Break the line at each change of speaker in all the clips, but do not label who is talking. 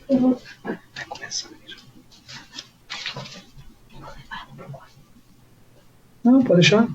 Vai começar. Não, pode deixar.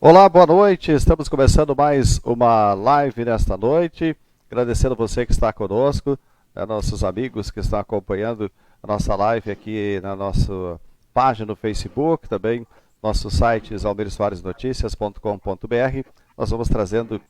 Olá, boa noite. Estamos começando mais uma live nesta noite. Agradecendo você que está conosco, nossos amigos que estão acompanhando a nossa live aqui na nossa página no Facebook, também nosso site almirsoaresnoticias.com.br. Nós vamos trazendo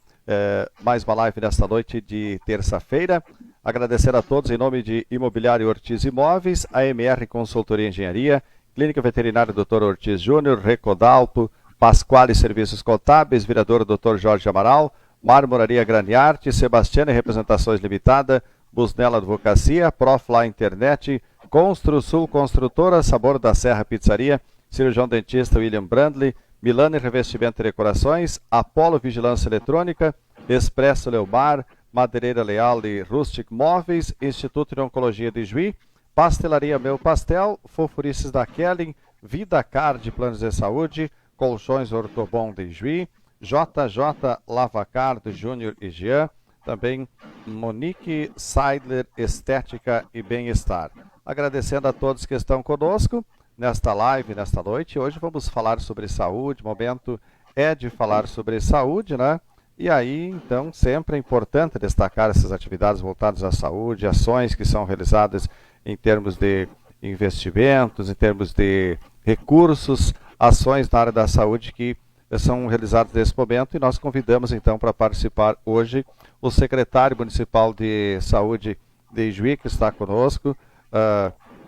mais uma live nesta noite de terça-feira. Agradecer a todos em nome de Imobiliário Ortiz Imóveis, AMR Consultoria e Engenharia, Clínica Veterinária Dr. Ortiz Júnior, Recodalto, Pasquale Serviços Contábeis, Vereador Dr. Jorge Amaral, Marmoraria Graniarte, Sebastiana Representações Limitada, Busnella Advocacia, Profla Internet, Construsul Construtora, Sabor da Serra Pizzaria, Cirurgião Dentista William Brandley, Milani Revestimento e Decorações, Apolo Vigilância Eletrônica, Expresso Leomar, Madeireira Leal e Rustic Móveis, Instituto de Oncologia de Juí, Pastelaria Meu Pastel, Fofurices da Kelly, Vida Card Planos de Saúde, Colchões Ortobon de Juí, JJ Lavacar de Júnior e Jean, também Monique Seidler Estética e Bem-Estar. Agradecendo a todos que estão conosco nesta live, nesta noite. Hoje vamos falar sobre saúde, o momento é de falar sobre saúde, né? E aí, então, sempre é importante destacar essas atividades voltadas à saúde, ações que são realizadas em termos de investimentos, em termos de recursos, ações na área da saúde que são realizadas nesse momento, e nós convidamos então para participar hoje o secretário municipal de saúde de Juí, que está conosco,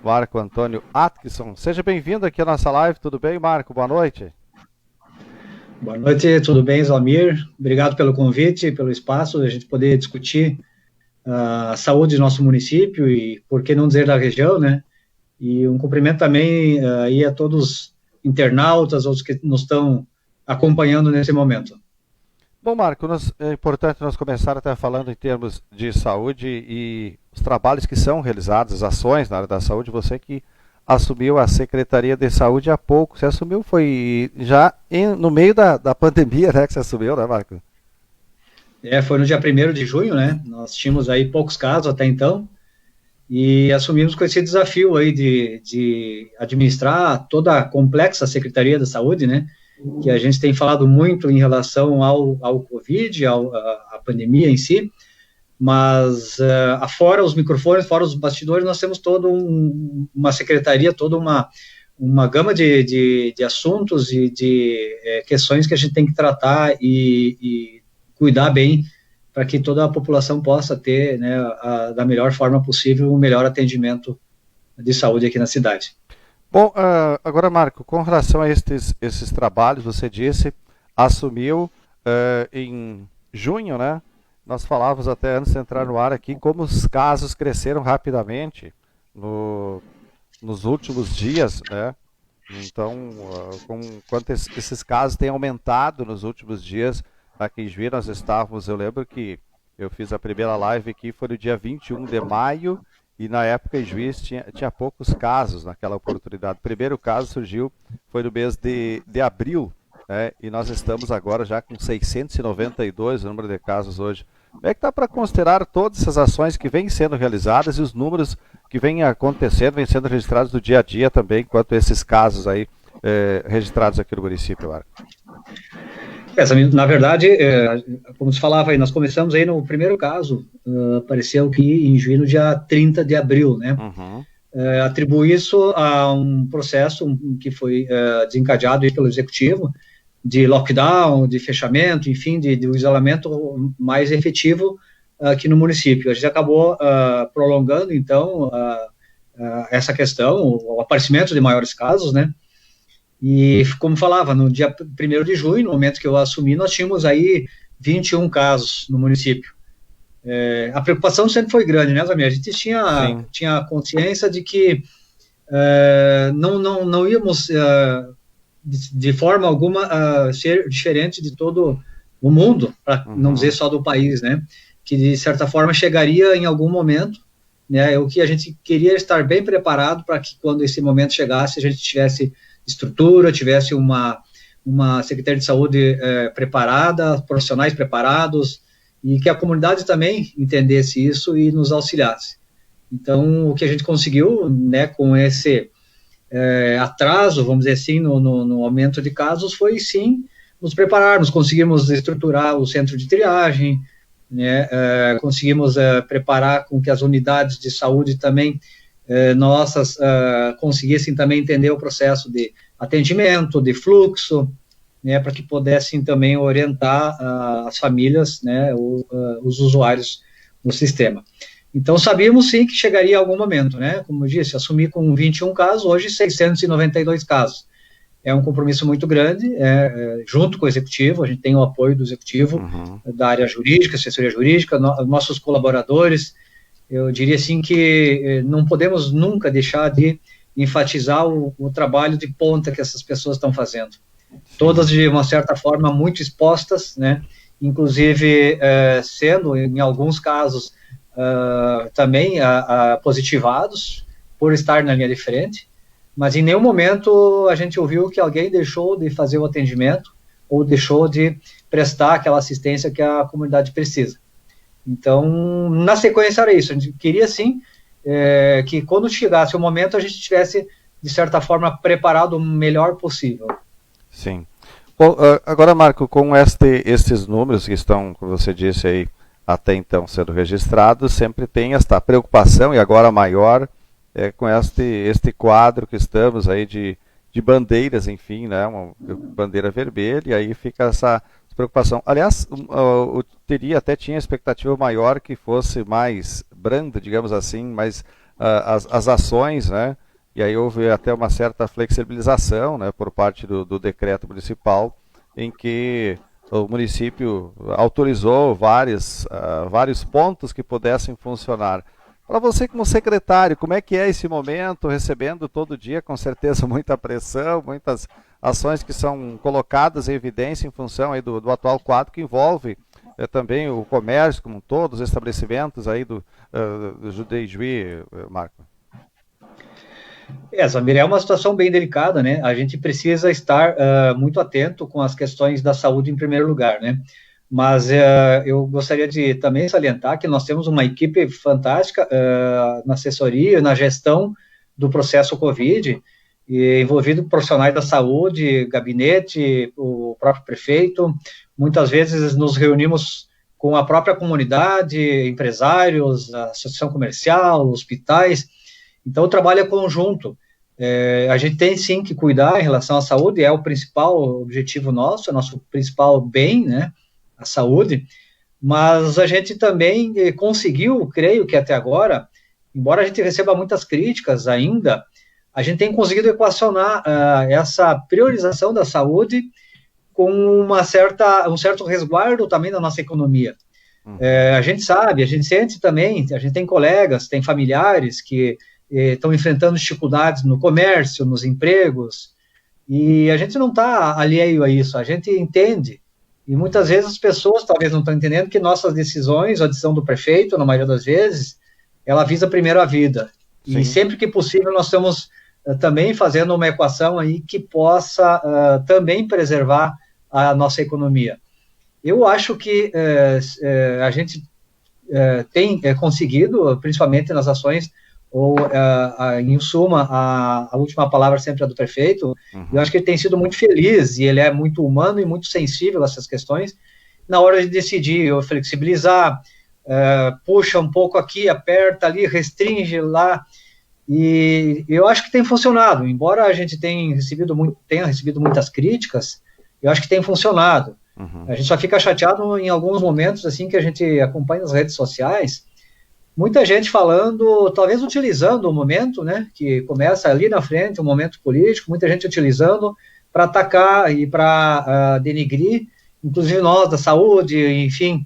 Marco Antônio Atkinson. Seja bem-vindo aqui à nossa live, tudo bem, Marco? Boa noite.
Boa noite, tudo bem, Zalmir? Obrigado pelo convite, pelo espaço, a gente poder discutir a saúde do nosso município e, por que não dizer, da região, né? E um cumprimento também aí a todos internautas, outros que nos estão acompanhando nesse momento.
Bom, Marco, é importante nós começar até falando em termos de saúde e os trabalhos que são realizados, as ações na área da saúde. Você que assumiu a Secretaria de Saúde há pouco, você assumiu, foi já no meio da pandemia, né, que você assumiu, né, Marco?
Foi no dia 1º de junho, né, nós tínhamos aí poucos casos até então, e assumimos com esse desafio aí de administrar toda a complexa Secretaria da Saúde, né, que a gente tem falado muito em relação ao Covid, à pandemia em si, mas afora os microfones, fora os bastidores, nós temos toda uma secretaria, toda uma gama de assuntos e de questões que a gente tem que tratar e cuidar bem para que toda a população possa ter, né, da melhor forma possível, o melhor atendimento de saúde aqui na cidade.
Bom, agora, Marco, com relação a esses trabalhos, você disse, assumiu em junho, né? Nós falávamos até antes de entrar no ar aqui como os casos cresceram rapidamente nos últimos dias, né? Então, quanto esses casos têm aumentado nos últimos dias, aqui em Juí nós estávamos, eu lembro que eu fiz a primeira live aqui, foi no dia 21 de maio, e na época em Juiz tinha poucos casos naquela oportunidade. O primeiro caso surgiu, foi no mês de abril, né? E nós estamos agora já com 692 o número de casos hoje. Como é que está para considerar todas essas ações que vêm sendo realizadas e os números que vêm acontecendo, vêm sendo registrados do dia a dia também, quanto a esses casos aí registrados aqui no município, Marco?
Na verdade, como se falava aí, nós começamos aí no primeiro caso, apareceu que em Juí no dia 30 de abril, né?
Uhum.
Atribuo isso a um processo que foi desencadeado aí pelo Executivo, de lockdown, de fechamento, enfim, de isolamento mais efetivo aqui no município. A gente acabou prolongando, então, essa questão, o aparecimento de maiores casos, né? E, como falava, no dia 1º de junho, no momento que eu assumi, nós tínhamos aí 21 casos no município. A preocupação sempre foi grande, né, Zamir? A gente tinha consciência de que não íamos, de forma alguma, ser diferente de todo o mundo, para não dizer só do país, né? Que, de certa forma, chegaria em algum momento, né? O que a gente queria estar bem preparado para que, quando esse momento chegasse, a gente tivesse estrutura, tivesse uma Secretaria de Saúde preparada, profissionais preparados, e que a comunidade também entendesse isso e nos auxiliasse. Então, o que a gente conseguiu, né, com esse atraso, vamos dizer assim, no aumento de casos, foi, sim, nos prepararmos. Conseguimos estruturar o centro de triagem, né, conseguimos preparar com que as unidades de saúde também nossas conseguissem também entender o processo de atendimento, de fluxo, né, para que pudessem também orientar as famílias, né, os usuários do sistema. Então, sabíamos sim que chegaria algum momento, né, como eu disse, assumi com 21 casos, hoje 692 casos. É um compromisso muito grande, junto com o Executivo, a gente tem o apoio do Executivo, da área jurídica, assessoria jurídica, nossos colaboradores. Eu diria assim que não podemos nunca deixar de enfatizar o trabalho de ponta que essas pessoas estão fazendo. Todas, de uma certa forma, muito expostas, né? Inclusive sendo, em alguns casos, também positivados por estar na linha de frente, mas em nenhum momento a gente ouviu que alguém deixou de fazer o atendimento ou deixou de prestar aquela assistência que a comunidade precisa. Então, na sequência era isso, a gente queria sim que quando chegasse o momento a gente estivesse, de certa forma, preparado o melhor possível.
Sim. Bom, agora, Marco, com estes números que estão, como você disse aí, até então sendo registrados, sempre tem esta preocupação, e agora maior, com este quadro que estamos aí de bandeiras, enfim, né, uma bandeira vermelha, e aí fica essa preocupação. Aliás, eu tinha expectativa maior que fosse mais brando, digamos assim, mas as ações, né, e aí houve até uma certa flexibilização, né, por parte do decreto municipal, em que o município autorizou vários pontos que pudessem funcionar. Para você como secretário, como é que é esse momento, recebendo todo dia, com certeza, muita pressão, muitas ações que são colocadas em evidência em função aí do atual quadro, que envolve também o comércio como um todo, os estabelecimentos aí do Juiz, Marco?
Zamir, é uma situação bem delicada, né? A gente precisa estar muito atento com as questões da saúde em primeiro lugar, né? Mas eu gostaria de também salientar que nós temos uma equipe fantástica na assessoria, na gestão do processo Covid, envolvido profissionais da saúde, gabinete, o próprio prefeito. Muitas vezes nos reunimos com a própria comunidade, empresários, a associação comercial, hospitais. Então, o trabalho é conjunto. A gente tem, sim, que cuidar em relação à saúde, é o principal objetivo nosso, é o nosso principal bem, né, a saúde, mas a gente também conseguiu, creio que até agora, embora a gente receba muitas críticas ainda, a gente tem conseguido equacionar essa priorização da saúde com um certo resguardo também da nossa economia. A gente sabe, a gente sente também, a gente tem colegas, tem familiares que estão enfrentando dificuldades no comércio, nos empregos, e a gente não está alheio a isso, a gente entende, e muitas vezes as pessoas talvez não estão entendendo que nossas decisões, a decisão do prefeito, na maioria das vezes, ela visa primeiro a vida. Sim. E sempre que possível nós estamos também fazendo uma equação aí que possa também preservar a nossa economia. Eu acho que a gente tem conseguido, principalmente nas ações, ou em suma, a última palavra sempre é do prefeito. Eu acho que ele tem sido muito feliz, e ele é muito humano e muito sensível a essas questões, na hora de decidir, ou flexibilizar, puxa um pouco aqui, aperta ali, restringe lá, e eu acho que tem funcionado, embora a gente tenha recebido muitas críticas, eu acho que tem funcionado. A gente só fica chateado em alguns momentos, assim, que a gente acompanha nas redes sociais, muita gente falando, talvez utilizando o momento, né, que começa ali na frente, um momento político, muita gente utilizando para atacar e para denigrir, inclusive nós da saúde, enfim,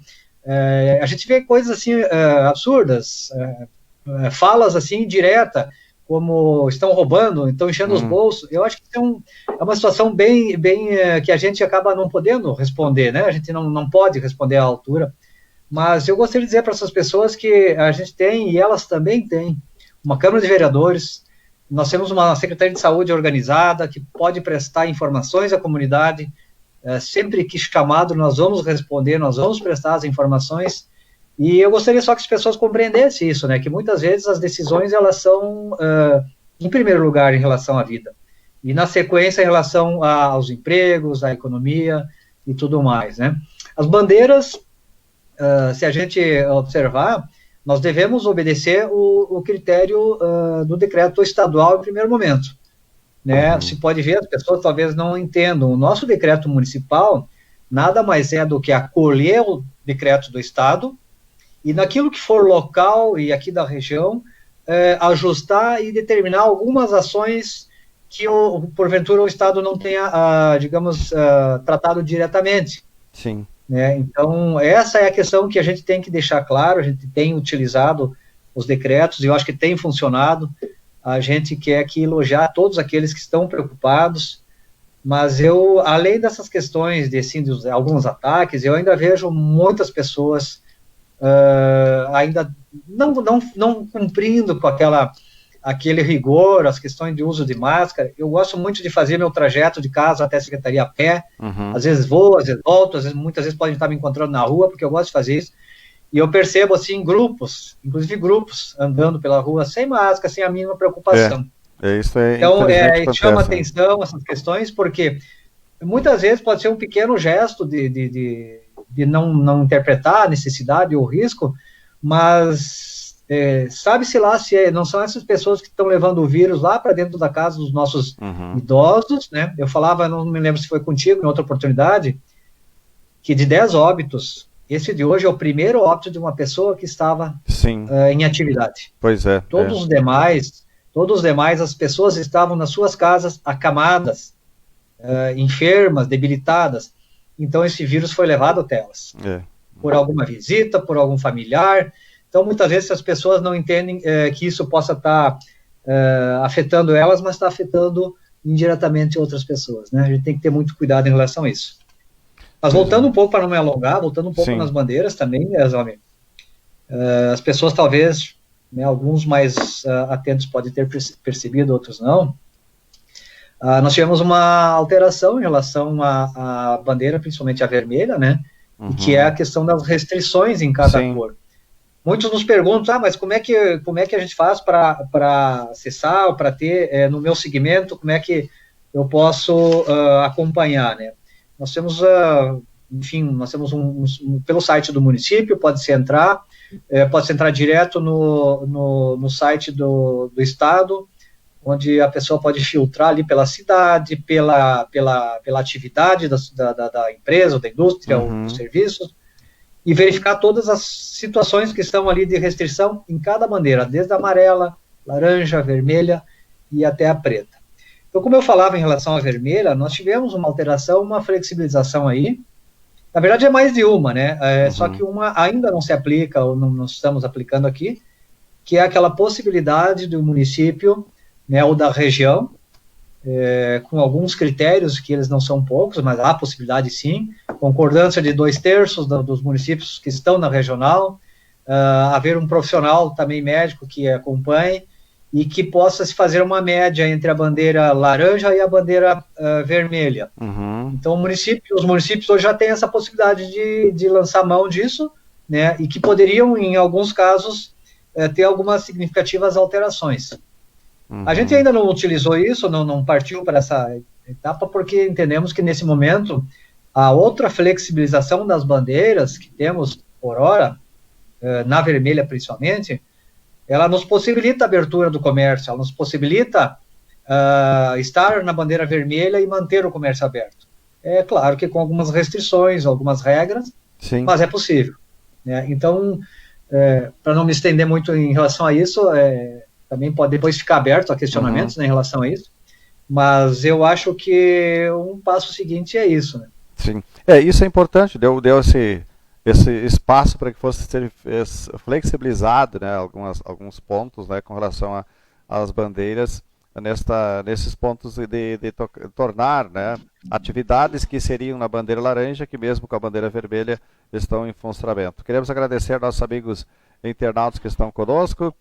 a gente vê coisas assim absurdas, falas assim direta, como estão roubando, estão enchendo os bolsos. Eu acho que é uma situação bem que a gente acaba não podendo responder, né? A gente não pode responder à altura. Mas eu gostaria de dizer para essas pessoas que a gente tem, e elas também têm, uma Câmara de Vereadores, nós temos uma Secretaria de Saúde organizada, que pode prestar informações à comunidade, sempre que chamado nós vamos responder, nós vamos prestar as informações, e eu gostaria só que as pessoas compreendessem isso, né, que muitas vezes as decisões, elas são, em primeiro lugar, em relação à vida, e na sequência, em relação aos empregos, à economia e tudo mais, né. As bandeiras, se a gente observar, nós devemos obedecer o critério do decreto estadual em primeiro momento, né? Se pode ver, as pessoas talvez não entendam, o nosso decreto municipal nada mais é do que acolher o decreto do estado e naquilo que for local e aqui da região, ajustar e determinar algumas ações que, porventura, o estado não tenha, digamos, tratado diretamente.
Sim.
Né? Então, essa é a questão que a gente tem que deixar claro, a gente tem utilizado os decretos, e eu acho que tem funcionado, a gente quer aqui elogiar todos aqueles que estão preocupados, mas eu, além dessas questões de alguns ataques, eu ainda vejo muitas pessoas ainda não cumprindo com aquele rigor, as questões de uso de máscara. Eu gosto muito de fazer meu trajeto de casa até a secretaria a pé, às vezes vou, às vezes volto, muitas vezes podem estar me encontrando na rua, porque eu gosto de fazer isso, e eu percebo, assim, grupos, inclusive grupos, andando pela rua sem máscara, sem a mínima preocupação.
Isso
então, chama atenção essas questões, porque muitas vezes pode ser um pequeno gesto de não interpretar a necessidade ou o risco, mas sabe-se lá se não são essas pessoas que estão levando o vírus lá para dentro da casa dos nossos idosos, né? Eu falava, não me lembro se foi contigo, em outra oportunidade, que de 10 óbitos, esse de hoje é o primeiro óbito de uma pessoa que estava em atividade.
Pois é.
Todos os demais, as pessoas estavam nas suas casas acamadas, enfermas, debilitadas. Então, esse vírus foi levado até elas. Por alguma visita, por algum familiar. Então, muitas vezes as pessoas não entendem que isso possa estar afetando elas, mas está afetando indiretamente outras pessoas, né? A gente tem que ter muito cuidado em relação a isso. Mas voltando um pouco, para não me alongar, voltando um pouco nas bandeiras também, as pessoas talvez, né, alguns mais atentos podem ter percebido, outros não. Nós tivemos uma alteração em relação à bandeira, principalmente a vermelha, né? E que é a questão das restrições em cada cor. Muitos nos perguntam, mas como é que a gente faz para acessar, ou para ter no meu segmento, como é que eu posso acompanhar, né? Nós temos, pelo site do município, pode-se entrar direto no site do estado, onde a pessoa pode filtrar ali pela cidade, pela atividade da empresa, ou da indústria, ou dos serviços, e verificar todas as situações que estão ali de restrição em cada bandeira, desde a amarela, laranja, vermelha e até a preta. Então, como eu falava em relação à vermelha, nós tivemos uma alteração, uma flexibilização aí. Na verdade, é mais de uma, né? Só que uma ainda não se aplica, ou não estamos aplicando aqui, que é aquela possibilidade do município, né, ou da região, com alguns critérios, que eles não são poucos, mas há possibilidade sim, concordância de 2/3 dos municípios que estão na regional, haver um profissional também médico que acompanhe, e que possa se fazer uma média entre a bandeira laranja e a bandeira vermelha. Então, os municípios hoje já têm essa possibilidade de lançar mão disso, né, e que poderiam, em alguns casos, ter algumas significativas alterações. A gente ainda não utilizou isso, não partiu para essa etapa, porque entendemos que, nesse momento, a outra flexibilização das bandeiras que temos por hora, na vermelha principalmente, ela nos possibilita a abertura do comércio, ela nos possibilita estar na bandeira vermelha e manter o comércio aberto. É claro que com algumas restrições, algumas regras,
Sim.
mas é possível, né? Então, para não me estender muito em relação a isso, também pode depois ficar aberto a questionamentos, né, em relação a isso, mas eu acho que um passo seguinte é isso, né?
Sim. Isso é importante, deu esse espaço para que fosse ser flexibilizado, né, alguns pontos, né, com relação às bandeiras, nesses pontos de tornar, né, atividades que seriam na bandeira laranja, que mesmo com a bandeira vermelha estão em funcionamento. Queremos agradecer aos nossos amigos internautas que estão conosco,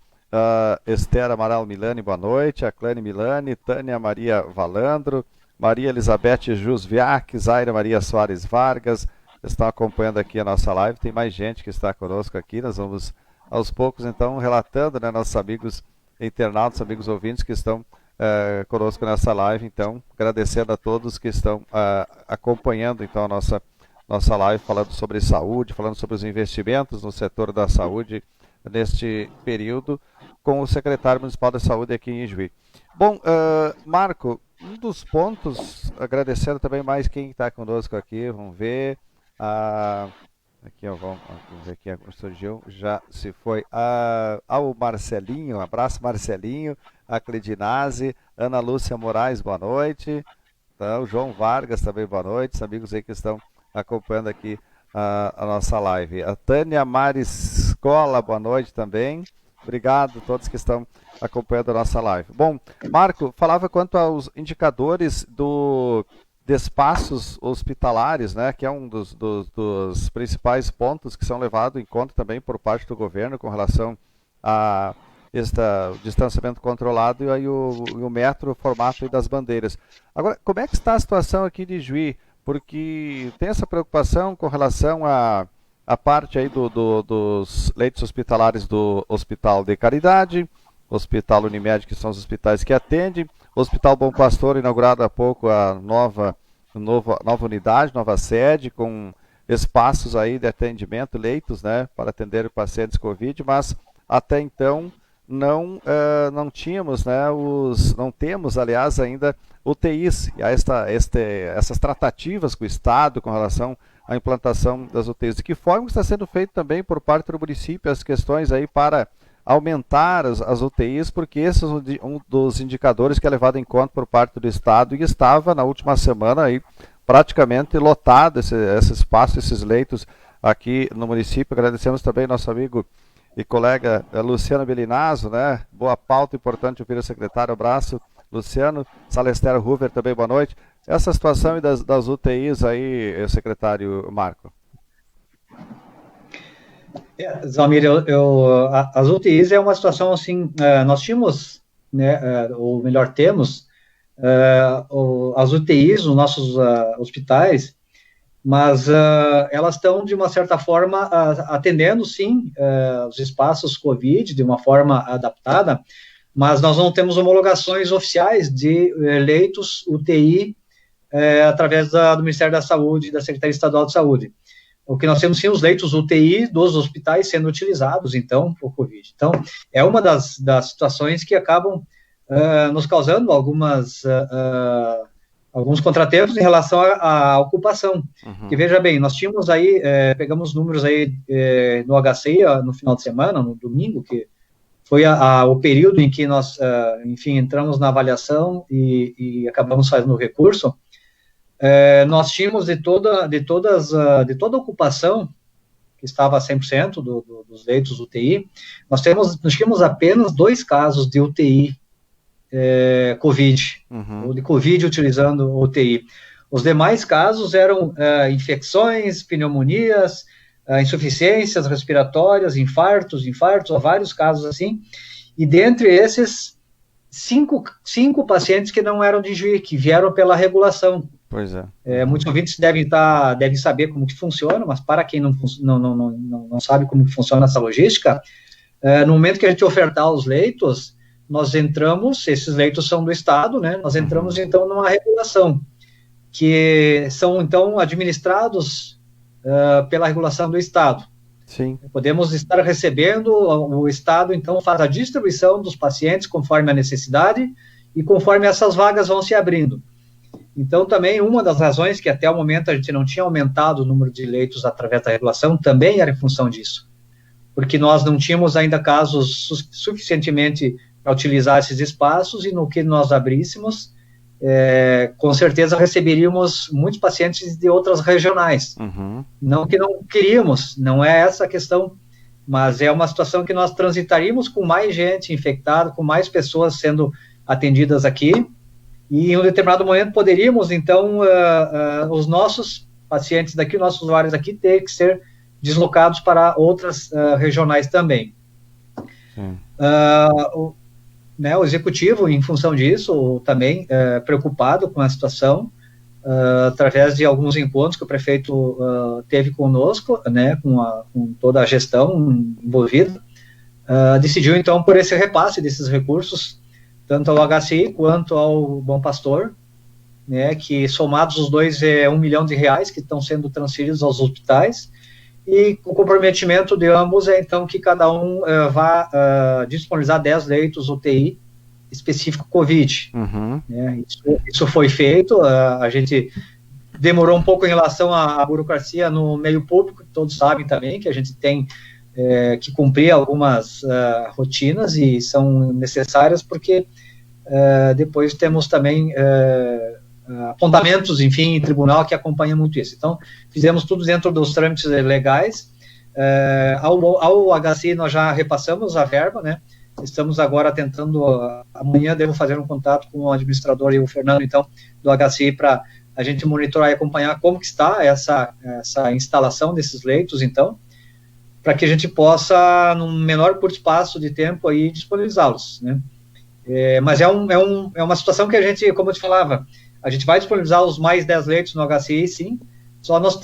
Esther Amaral Milani, boa noite, a Clane Milani, Tânia Maria Valandro, Maria Elizabeth Jusviac, Zaira Maria Soares Vargas, estão acompanhando aqui a nossa live. Tem mais gente que está conosco aqui. Nós vamos, aos poucos, então, relatando, né, nossos amigos internautas, amigos ouvintes que estão conosco nessa live. Então, agradecendo a todos que estão acompanhando, então, a nossa live, falando sobre saúde, falando sobre os investimentos no setor da saúde neste período, com o secretário municipal da saúde aqui em Ijuí. Bom, Marco, um dos pontos, agradecendo também mais quem está conosco aqui, vamos ver, aqui, ó, vamos ver aqui, surgiu, já se foi, ao Marcelinho, abraço Marcelinho, a Cledinase, Ana Lúcia Moraes, boa noite, então, João Vargas também, boa noite, os amigos aí que estão acompanhando aqui a nossa live. A Tânia Maris Cola, boa noite também. Obrigado a todos que estão acompanhando a nossa live. Bom, Marco, falava quanto aos indicadores de espaços hospitalares, né, que é um dos principais pontos que são levados em conta também por parte do governo com relação a este distanciamento controlado e aí o metro, o formato das bandeiras. Agora, como é que está a situação aqui de Ijuí? Porque tem essa preocupação com relação a parte aí dos leitos hospitalares do Hospital de Caridade, Hospital Unimed, que são os hospitais que atendem, Hospital Bom Pastor, inaugurado há pouco a nova unidade, nova sede, com espaços aí de atendimento, leitos, né, para atender pacientes Covid, mas até então não tínhamos, né, não temos, aliás, ainda UTIs, e essas tratativas com o Estado com relação à implantação das UTIs. De que forma está sendo feito também por parte do município as questões aí para aumentar as UTIs, porque esse é um dos indicadores que é levado em conta por parte do Estado e estava na última semana aí praticamente lotado esse espaço, esses leitos aqui no município. Agradecemos também nosso amigo e colega Luciano Belinazzo, né? Boa pauta, importante ouvir o secretário, abraço. Luciano, Salester Hoover também, boa noite. Essa situação das UTIs aí, secretário Marco.
Zalmir, as UTIs é uma situação assim, nós tínhamos, né, ou melhor, temos as UTIs nos nossos hospitais, mas elas estão, de uma certa forma, atendendo, sim, os espaços COVID de uma forma adaptada, mas nós não temos homologações oficiais de leitos UTI através do Ministério da Saúde e da Secretaria Estadual de Saúde. O que nós temos, sim, os leitos UTI dos hospitais sendo utilizados, então, por Covid. Então, é uma das situações que acabam nos causando alguns contratempos em relação à ocupação. Uhum. Que, veja bem, nós tínhamos aí, pegamos números aí no HCI no final de semana, no domingo, que foi o período em que nós, enfim, entramos na avaliação e acabamos fazendo o recurso. Nós tínhamos de toda a ocupação, que estava a 100% dos leitos UTI, nós tínhamos apenas 2 casos de UTI COVID,
uhum.
ou de COVID utilizando UTI. Os demais casos eram infecções, pneumonias, insuficiências respiratórias, infartos, há vários casos assim, e dentre esses, 5 pacientes que não eram de Ijuí, que vieram pela regulação.
Pois é.
Muitos ouvintes devem saber como que funciona, mas para quem não sabe como funciona essa logística, no momento que a gente ofertar os leitos, nós entramos, esses leitos são do Estado, né? Nós entramos então numa regulação, que são então administrados pela regulação do Estado.
Sim.
Podemos estar recebendo, o Estado então faz a distribuição dos pacientes conforme a necessidade e conforme essas vagas vão se abrindo. Então, também uma das razões que até o momento a gente não tinha aumentado o número de leitos através da regulação também era em função disso, porque nós não tínhamos ainda casos suficientemente para utilizar esses espaços, e no que nós abríssemos, com certeza receberíamos muitos pacientes de outras regionais. Não que não queríamos, não é essa a questão, mas é uma situação que nós transitaríamos com mais gente infectada, com mais pessoas sendo atendidas aqui, e em um determinado momento poderíamos, então, os nossos pacientes daqui, nossos usuários daqui, ter que ser deslocados para outras regionais também. O executivo, em função disso, também preocupado com a situação, através de alguns encontros que o prefeito teve conosco, né, com toda a gestão envolvida, decidiu, então, por esse repasse desses recursos, tanto ao HCI quanto ao Bom Pastor, né, que somados os dois é R$1 milhão que estão sendo transferidos aos hospitais, e o comprometimento de ambos é, então, que cada um vá disponibilizar 10 leitos UTI específico COVID. Isso foi feito, a gente demorou um pouco em relação à burocracia no meio público, todos sabem também que a gente tem que cumprir algumas rotinas, e são necessárias porque depois temos também apontamentos, enfim, em tribunal que acompanham muito isso. Então, fizemos tudo dentro dos trâmites legais. Ao HCI nós já repassamos a verba, né? Estamos agora tentando, amanhã devo fazer um contato com o administrador e o Fernando, então, do HCI, para a gente monitorar e acompanhar como que está essa instalação desses leitos, então, para que a gente possa, num menor curto espaço de tempo, aí, disponibilizá-los, né? Mas é uma situação que a gente, como eu te falava, a gente vai disponibilizar os mais 10 leitos no HCI, sim, só nós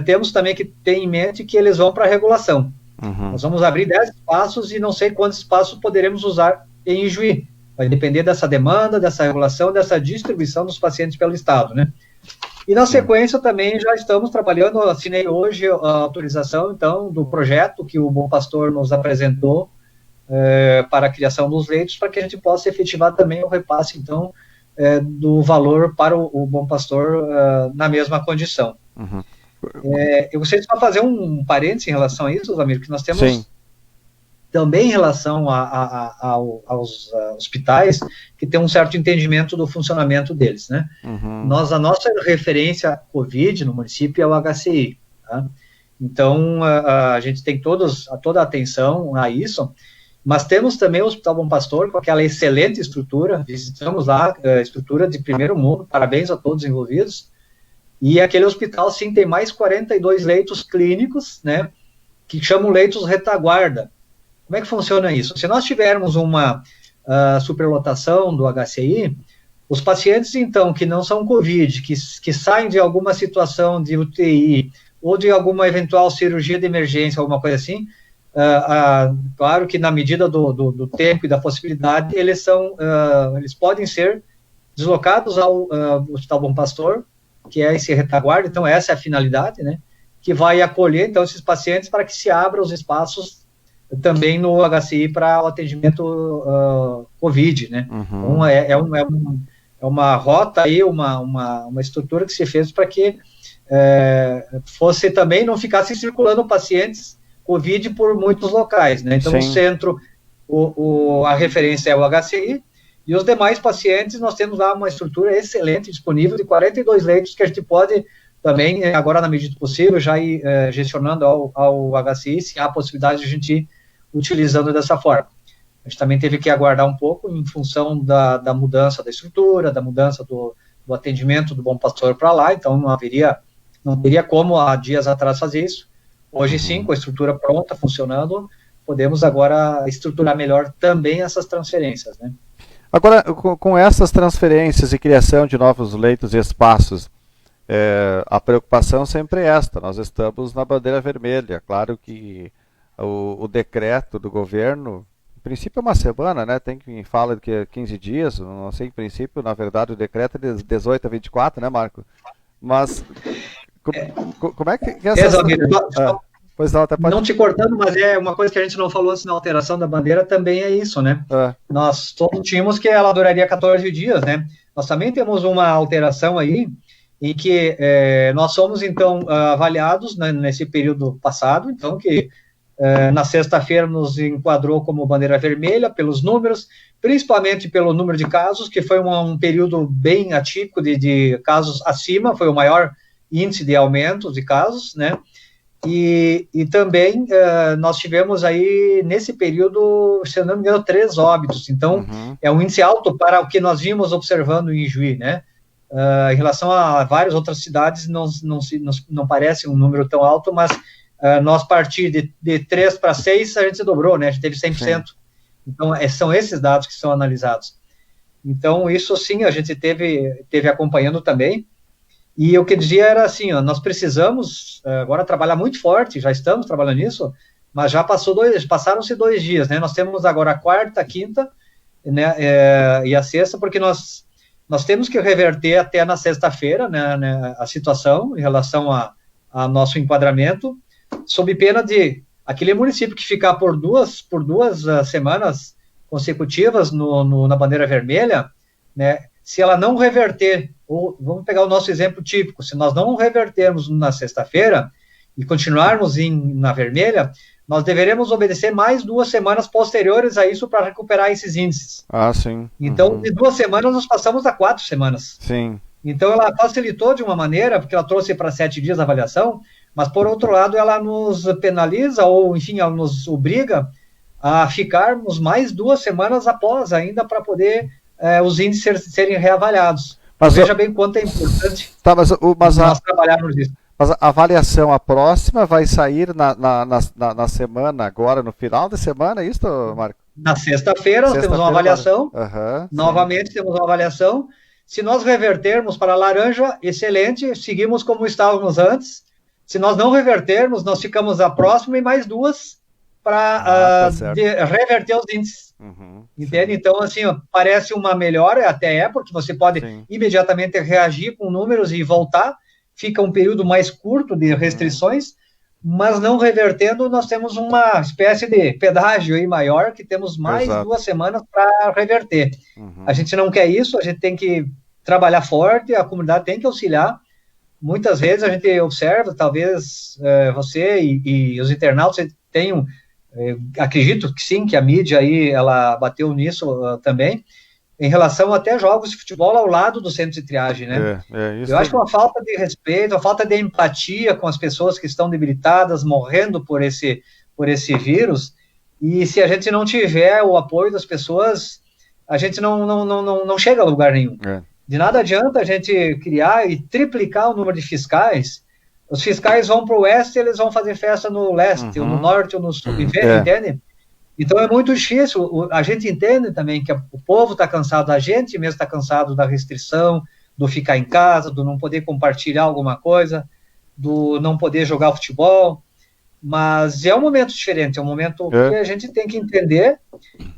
temos também que ter em mente que eles vão para a regulação. Nós vamos abrir 10 espaços e não sei quantos espaços poderemos usar em Ijuí. Vai depender dessa demanda, dessa regulação, dessa distribuição dos pacientes pelo Estado, né? E na sequência também já estamos trabalhando, assinei hoje a autorização, então, do projeto que o Bom Pastor nos apresentou para a criação dos leitos, para que a gente possa efetivar também o repasse, então, do valor para o Bom Pastor na mesma condição. Eu gostaria de só fazer um parênteses em relação a isso, Zamir, que nós temos também em relação aos hospitais, que tem um certo entendimento do funcionamento deles, né? A nossa referência COVID no município é o HCI, tá? Então, a gente tem toda a atenção a isso, mas temos também o Hospital Bom Pastor, com aquela excelente estrutura, visitamos lá, estrutura de primeiro mundo, parabéns a todos os envolvidos, e aquele hospital, sim, tem mais 42 leitos clínicos, né, que chamam leitos retaguarda. Como é que funciona isso? Se nós tivermos uma superlotação do HCI, os pacientes, então, que não são COVID, que saem de alguma situação de UTI, ou de alguma eventual cirurgia de emergência, alguma coisa assim, claro que na medida do tempo e da possibilidade, eles podem ser deslocados ao Hospital Bom Pastor, que é esse retaguarda. Então essa é a finalidade, né, que vai acolher, então, esses pacientes para que se abram os espaços também no HCI para o atendimento COVID, né. Então é uma rota aí, uma estrutura que se fez para que fosse também, não ficasse circulando pacientes COVID por muitos locais, né. Então, o centro, a referência é o HCI, e os demais pacientes, nós temos lá uma estrutura excelente, disponível, de 42 leitos, que a gente pode também, agora na medida do possível, já ir gestionando ao HCI, se há a possibilidade de a gente ir utilizando dessa forma. A gente também teve que aguardar um pouco, em função da mudança da estrutura, da mudança do atendimento do Bom Pastor para lá, então não teria como há dias atrás fazer isso. Hoje sim, com a estrutura pronta, funcionando, podemos agora estruturar melhor também essas transferências, né?
Agora, com essas transferências e criação de novos leitos e espaços, a preocupação sempre é esta: nós estamos na bandeira vermelha. Claro que o decreto do governo, em princípio é uma semana, né? Tem quem fala que é 15 dias, não sei, em princípio, na verdade, o decreto é de 18 a 24, né, Marco? Mas como é que Pois não, até pode...
Não te cortando, mas é uma coisa que a gente não falou antes na alteração da bandeira, também é isso, né? Nós todos tínhamos que ela duraria 14 dias, né? Nós também temos uma alteração aí, em que nós somos, então, avaliados, né, nesse período passado, então, que na sexta-feira nos enquadrou como bandeira vermelha, pelos números, principalmente pelo número de casos, que foi um período bem atípico de casos acima, foi o maior índice de aumentos de casos, né? E também nós tivemos aí, nesse período, se eu não me engano, 3 óbitos. Então, é um índice alto para o que nós vimos observando em Juí, né? Em relação a várias outras cidades, não parece um número tão alto, mas nós partir de 3 para 6, a gente se dobrou, né? A gente teve 100%. Sim. Então, são esses dados que são analisados. Então, isso sim, a gente teve acompanhando também. E o que dizia era assim, ó, nós precisamos agora trabalhar muito forte, já estamos trabalhando nisso, mas já passaram-se 2 dias, né? Nós temos agora a quarta, a quinta, né, e a sexta, porque nós temos que reverter até na sexta-feira, né, a situação em relação a nosso enquadramento, sob pena de aquele município que ficar por duas semanas consecutivas na bandeira vermelha, né? Se ela não reverter, ou vamos pegar o nosso exemplo típico, se nós não revertermos na sexta-feira e continuarmos na vermelha, nós deveremos obedecer mais 2 semanas posteriores a isso para recuperar esses índices.
Sim.
Então, de 2 semanas, nós passamos a 4 semanas.
Sim.
Então, ela facilitou de uma maneira, porque ela trouxe para 7 dias a avaliação, mas, por outro lado, ela nos penaliza, ou, enfim, ela nos obriga a ficarmos mais 2 semanas após ainda para poder os índices serem reavaliados. Mas veja bem quanto é importante nós trabalharmos nisso.
Mas a avaliação, a próxima, vai sair na semana, agora, no final da semana, é isso, Marco?
Na sexta-feira nós temos uma avaliação, novamente temos uma avaliação. Se nós revertermos para a laranja, excelente, seguimos como estávamos antes. Se nós não revertermos, nós ficamos a próxima e mais 2 para reverter os índices. Entende? Então, assim, ó, parece uma melhora, até porque você pode imediatamente reagir com números e voltar, fica um período mais curto de restrições, mas não revertendo, nós temos uma espécie de pedágio aí maior, que temos mais 2 semanas para reverter. A gente não quer isso, a gente tem que trabalhar forte, a comunidade tem que auxiliar. Muitas vezes a gente observa, talvez você e os internautas tenham, acredito que sim, que a mídia aí, ela bateu nisso também, em relação até jogos de futebol ao lado do centro de triagem, né? Eu acho que é uma falta de respeito, uma falta de empatia com as pessoas que estão debilitadas, morrendo por esse vírus, e se a gente não tiver o apoio das pessoas, a gente não chega a lugar nenhum. De nada adianta a gente criar e triplicar o número de fiscais. Os fiscais vão para o oeste, eles vão fazer festa no leste, ou no norte, ou no sul, entende? Então é muito difícil. A gente entende também que o povo está cansado, a gente mesmo está cansado da restrição, do ficar em casa, do não poder compartilhar alguma coisa, do não poder jogar futebol, mas é um momento diferente, é um momento que a gente tem que entender,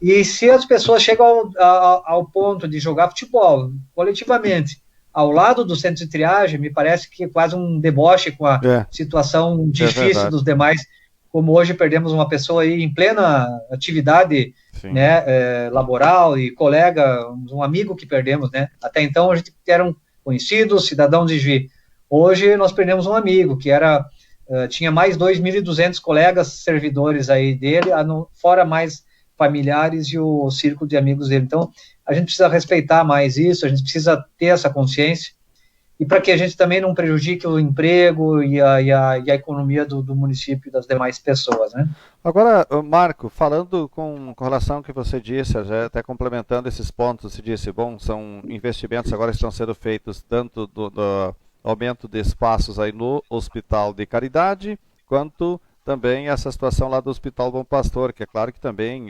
e se as pessoas chegam ao ponto de jogar futebol coletivamente, ao lado do centro de triagem, me parece que é quase um deboche com a situação difícil dos demais, como hoje perdemos uma pessoa aí em plena atividade, né, laboral, e colega, um amigo que perdemos, né? Até então a gente eram conhecidos, cidadãos de Juí. Hoje nós perdemos um amigo que tinha mais 2.200 colegas servidores aí dele, fora mais familiares e o círculo de amigos dele. Então, a gente precisa respeitar mais isso, a gente precisa ter essa consciência, e para que a gente também não prejudique o emprego e a economia do município e das demais pessoas, né?
Agora, Marco, falando com relação ao que você disse, até complementando esses pontos, você disse, bom, são investimentos agora que estão sendo feitos tanto do aumento de espaços aí no Hospital de Caridade, quanto também essa situação lá do Hospital Bom Pastor, que é claro que também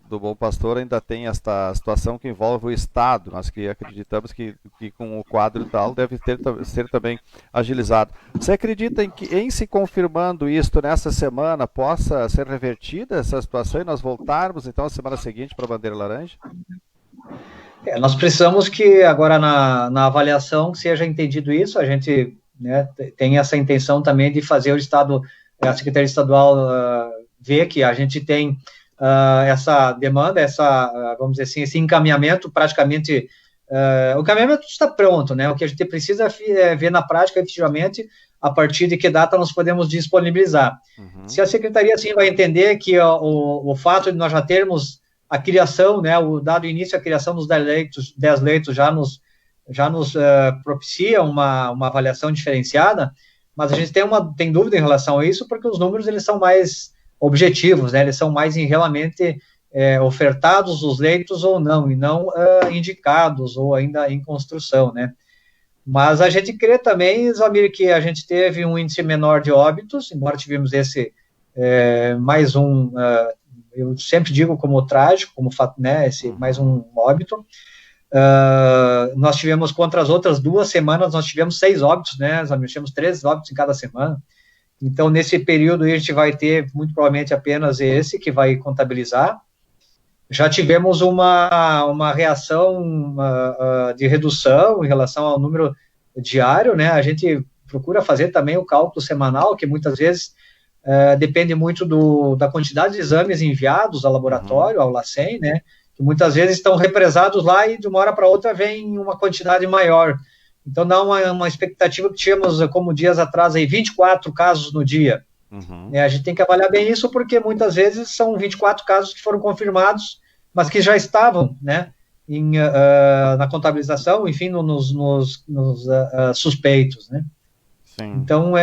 do Bom Pastor ainda tem esta situação que envolve o Estado, nós que acreditamos que com o quadro e tal deve ser também agilizado. Você acredita em se confirmando isto nessa semana, possa ser revertida essa situação e nós voltarmos então na semana seguinte para a bandeira laranja?
Nós precisamos que agora na avaliação seja entendido isso, a gente, né, tem essa intenção também de fazer o Estado a Secretaria Estadual vê que a gente tem essa demanda, vamos dizer assim, esse encaminhamento praticamente, o encaminhamento está pronto, né? O que a gente precisa é ver na prática, efetivamente, a partir de que data nós podemos disponibilizar. Uhum. Se a Secretaria, assim, vai entender que o fato de nós já termos a criação, né, dado início à criação dos 10 leitos já nos propicia uma avaliação diferenciada, mas a gente tem dúvida em relação a isso, porque os números eles são mais objetivos, né, eles são mais realmente ofertados os leitos ou não, e não indicados ou ainda em construção, né. Mas a gente crê também, Zalmir, que a gente teve um índice menor de óbitos, embora tivemos esse mais um, eu sempre digo como trágico, como fato, né, esse mais um óbito. Nós tivemos contra as outras 2 semanas, nós tivemos 6 óbitos, né, Zalmir, tivemos 13 óbitos em cada semana. Então, nesse período aí, a gente vai ter, muito provavelmente, apenas esse que vai contabilizar. Já tivemos uma reação de redução em relação ao número diário, né? A gente procura fazer também o cálculo semanal, que muitas vezes depende muito da quantidade de exames enviados ao laboratório, ao LACEN, né? Que muitas vezes estão represados lá e de uma hora para outra vem uma quantidade maior. Então dá uma expectativa que tínhamos, como dias atrás, aí, 24 casos no dia. Uhum. A gente tem que avaliar bem isso, porque muitas vezes são 24 casos que foram confirmados, mas que já estavam, né, na contabilização, enfim, nos suspeitos, né. Sim. Então,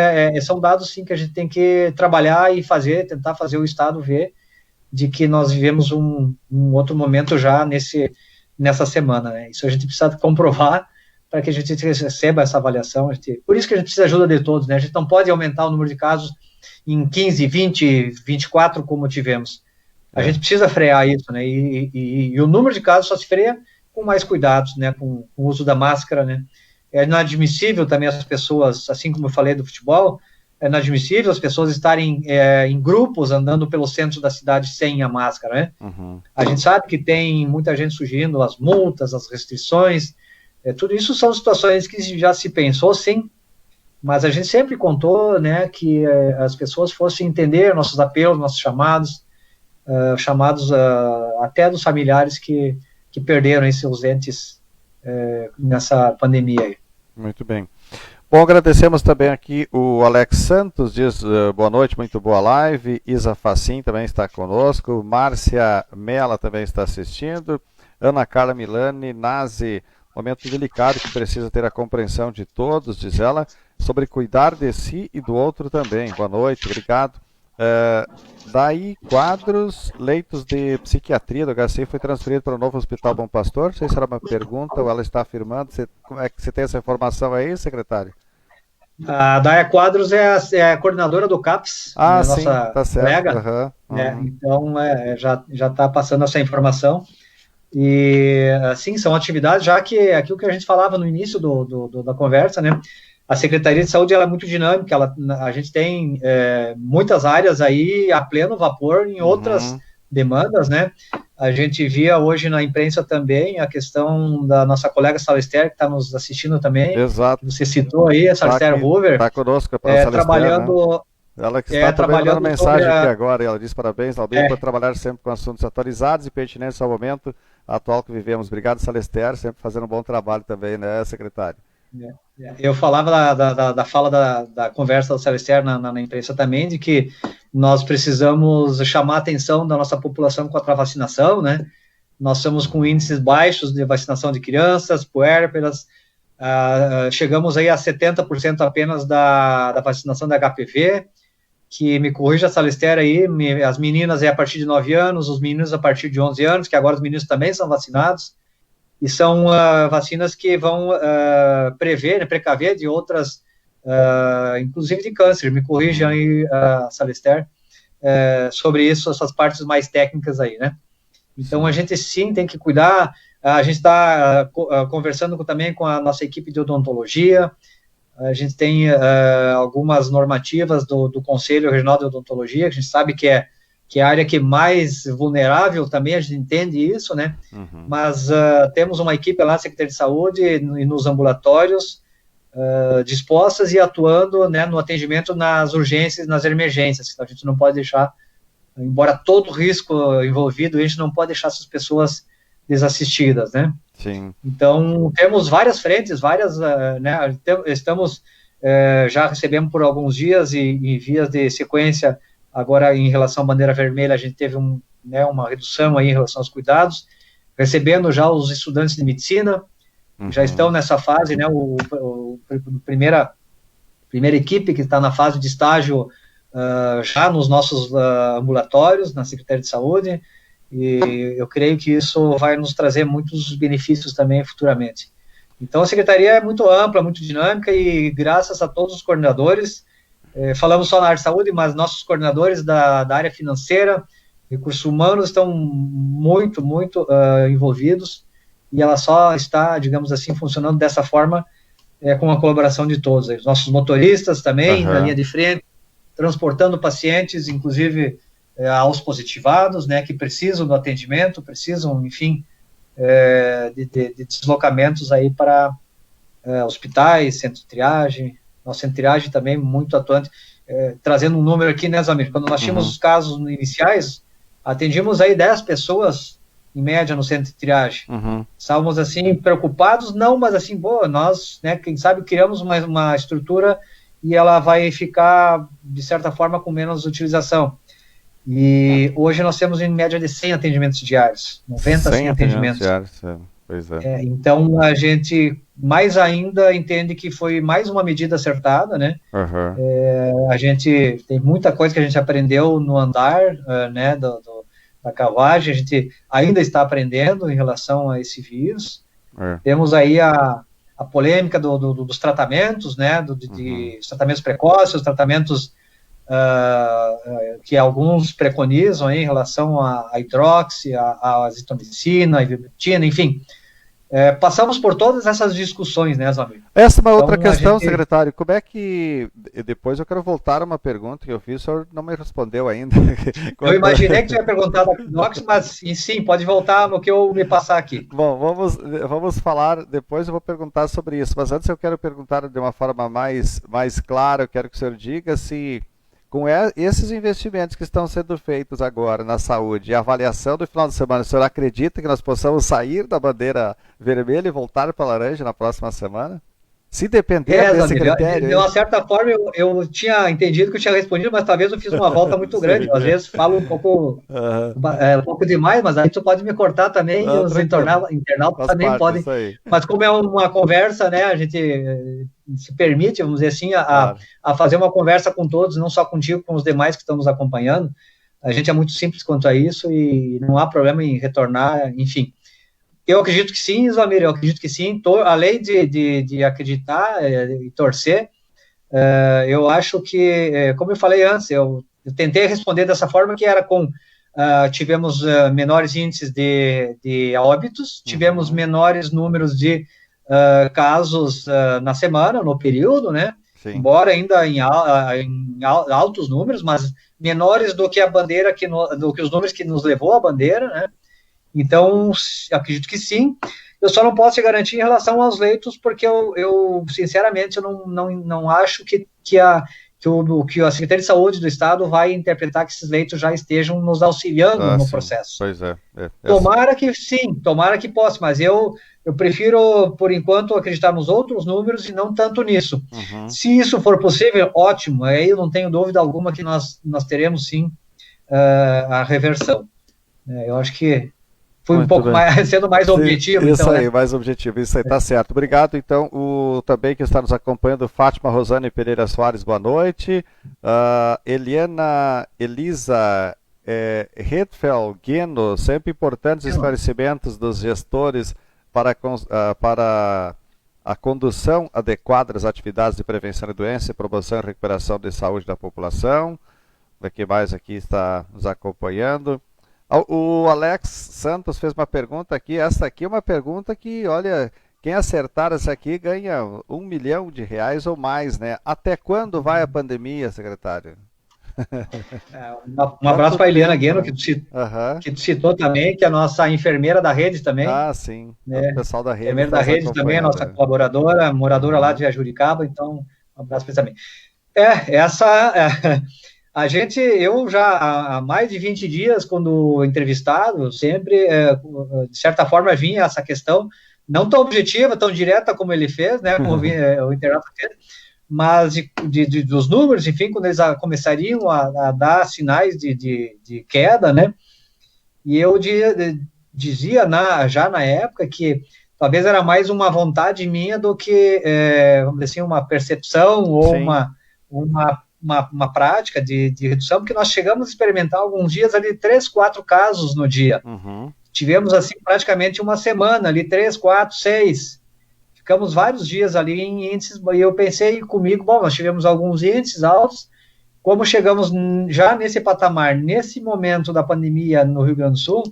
são dados, sim, que a gente tem que trabalhar e tentar fazer o Estado ver de que nós vivemos um outro momento já nessa semana, né. Isso a gente precisa comprovar para que a gente receba essa avaliação. Por isso que a gente precisa da ajuda de todos, né. A gente não pode aumentar o número de casos em 15, 20, 24, como tivemos. A gente precisa frear isso, né, e o número de casos só se freia com mais cuidados, né, com o uso da máscara, né. É inadmissível também as pessoas, assim como eu falei do futebol, é inadmissível as pessoas estarem em grupos andando pelo centro da cidade sem a máscara, né. Uhum. A gente sabe que tem muita gente surgindo, as multas, as restrições, tudo isso são situações que já se pensou, sim, mas a gente sempre contou, né, que as pessoas fossem entender nossos apelos, nossos chamados, até dos familiares que perderam seus entes nessa pandemia aí.
Muito bem. Bom, agradecemos também aqui o Alex Santos, diz boa noite, muito boa live. Isa Facim também está conosco. Márcia Mela também está assistindo. Ana Carla Milani, Nazi, momento delicado que precisa ter a compreensão de todos, diz ela, sobre cuidar de si e do outro também. Boa noite, obrigado. Daí, Quadros, leitos de psiquiatria do HC foi transferido para o novo Hospital Bom Pastor? Não sei se era uma pergunta ou ela está afirmando. Como é que você tem essa informação aí, secretário?
A Daia Quadros é a coordenadora do CAPS,
sim,
nossa
tá certo.
colega. Então, já está passando essa informação. E, assim, são atividades, já que aquilo que a gente falava no início da conversa, né? A Secretaria de Saúde ela é muito dinâmica, a gente tem muitas áreas aí a pleno vapor em outras demandas, né? A gente via hoje na imprensa também a questão da nossa colega Salester, que está nos assistindo também.
Exato.
Você citou aí a Salester Hoover.
Está conosco, Salester,
trabalhando...
Né? Ela que está trabalhando mensagem aqui agora, ela diz parabéns, Albino, por trabalhar sempre com assuntos atualizados e pertinentes ao momento atual que vivemos. Obrigado, Salester, sempre fazendo um bom trabalho também, né, secretário?
Eu falava da fala da conversa da Celestier na imprensa também, de que nós precisamos chamar a atenção da nossa população quanto à vacinação, né? Nós estamos com índices baixos de vacinação de crianças, puérperas, chegamos aí a 70% apenas da vacinação da HPV, que me corrija a Celestier aí, as meninas é a partir de 9 anos, os meninos a partir de 11 anos, que agora os meninos também são vacinados, e são vacinas que vão precaver de outras, inclusive de câncer. Me corrija aí, Celestier, sobre isso, essas partes mais técnicas aí, né? Então, a gente sim tem que cuidar. A gente está conversando também com a nossa equipe de odontologia. A gente tem algumas normativas do Conselho Regional de Odontologia, que a gente sabe que é a área que é mais vulnerável também, a gente entende isso, né? Mas temos uma equipe lá na Secretaria de Saúde e nos ambulatórios dispostas e atuando, né, no atendimento nas urgências, nas emergências. Então, a gente não pode deixar, embora todo risco envolvido, a gente não pode deixar essas pessoas desassistidas, né?
Sim.
Então, temos várias frentes, né, estamos, já recebemos por alguns dias e em vias de sequência, agora em relação à bandeira vermelha, a gente teve uma redução aí em relação aos cuidados, recebendo já os estudantes de medicina, já estão nessa fase, né, primeira equipe que está na fase de estágio já nos nossos ambulatórios, na Secretaria de Saúde, e eu creio que isso vai nos trazer muitos benefícios também futuramente. Então, a Secretaria é muito ampla, muito dinâmica, e graças a todos os coordenadores, falamos só na área de saúde, mas nossos coordenadores da área financeira, recursos humanos, estão muito envolvidos, e ela só está, digamos assim, funcionando dessa forma, com a colaboração de todos. Os nossos motoristas também, na linha de frente, transportando pacientes, inclusive aos positivados, né, que precisam do atendimento, precisam, enfim, de deslocamentos aí para hospitais, centro de triagem. Nosso centro de triagem também muito atuante, trazendo um número aqui, né, Zamir? Quando nós tínhamos os casos iniciais, atendíamos aí 10 pessoas, em média, no centro de triagem. Estávamos, assim, preocupados, não, mas assim, nós, né, quem sabe, criamos uma estrutura e ela vai ficar, de certa forma, com menos utilização. E hoje nós temos, em média, de 100 atendimentos diários, 90 a 100 atendimentos diários.
Pois é.
Então, a gente mais ainda entende que foi mais uma medida acertada, né? A gente tem muita coisa que a gente aprendeu no andar, né, da carruagem, a gente ainda está aprendendo em relação a esse vírus. Temos aí a polêmica dos tratamentos, né, de tratamentos precoces, os tratamentos que alguns preconizam aí, em relação à hidroxi, à azitromicina, à ivermectina, enfim. Passamos por todas essas discussões, né, Zamir?
Essa é uma outra questão, secretário. Como é que... Depois eu quero voltar a uma pergunta que eu fiz, o senhor não me respondeu ainda.
Eu imaginei que você ia perguntar da hidroxi, mas sim, pode voltar no que eu me passar aqui.
Bom, vamos falar, depois eu vou perguntar sobre isso, mas antes eu quero perguntar de uma forma mais clara, eu quero que o senhor diga se... Com esses investimentos que estão sendo feitos agora na saúde e a avaliação do final de semana, o senhor acredita que nós possamos sair da bandeira vermelha e voltar para a laranja na próxima semana? Se depender desse critério...
De uma certa forma, eu tinha entendido que eu tinha respondido, mas talvez eu fiz uma volta muito grande. Às vezes falo um pouco demais, mas aí tu pode me cortar também, e os internautas também podem. Mas como é uma conversa, né, a gente se permite, vamos dizer assim, a fazer uma conversa com todos, não só contigo, com os demais que estão nos acompanhando. A gente é muito simples quanto a isso e não há problema em retornar, enfim. Eu acredito que sim, Zamir, eu acredito que sim. Além de acreditar e torcer, eu acho que, como eu falei antes, eu tentei responder dessa forma, que era tivemos menores índices de óbitos, tivemos menores números de casos na semana, no período, né? Sim. Embora ainda em altos números, mas menores do que a bandeira, do que os números que nos levou à bandeira, né? Então, acredito que sim. Eu só não posso te garantir em relação aos leitos, porque eu sinceramente, eu não acho que a Secretaria de Saúde do Estado vai interpretar que esses leitos já estejam nos auxiliando no processo.
Pois é.
Tomara que sim, tomara que possa, mas eu prefiro, por enquanto, acreditar nos outros números e não tanto nisso. Se isso for possível, ótimo, aí eu não tenho dúvida alguma que nós teremos sim a reversão. Eu acho que foi um pouco mais, sendo mais objetivo.
Isso então, aí, mais objetivo, isso aí, tá certo. Obrigado, então, também que está nos acompanhando, Fátima Rosane Pereira Soares, boa noite. Elisa Redfeld Gueno, sempre importantes esclarecimentos dos gestores para a condução adequada das atividades de prevenção de doença, promoção e recuperação de saúde da população. O que mais aqui está nos acompanhando? O Alex Santos fez uma pergunta aqui. Essa aqui é uma pergunta que, olha, quem acertar essa aqui ganha R$1 milhão ou mais, né? Até quando vai a pandemia, secretário?
Um abraço para a Eliana Gueno,
Aham.
que tu citou também, que é a nossa enfermeira da rede também,
Ah, sim. O
né?
pessoal da rede
Enfermeira da
faz
rede também, a
acompanhando.
nossa colaboradora, moradora lá de Juricaba, então um abraço para também. A gente, eu já há mais de 20 dias, quando entrevistado, sempre, de certa forma, vinha essa questão, não tão objetiva, tão direta como ele fez, né, como o internato fez, mas dos números, enfim, quando eles começariam a dar sinais de queda, né, e eu dizia já na época que talvez era mais uma vontade minha do que, vamos dizer assim, uma percepção ou uma prática de redução, porque nós chegamos a experimentar alguns dias ali 3, 4 casos no dia.
Uhum.
Tivemos assim praticamente uma semana ali, 3, 4, 6. Ficamos vários dias ali em índices, e eu pensei comigo, bom, nós tivemos alguns índices altos, como chegamos já nesse patamar, nesse momento da pandemia no Rio Grande do Sul,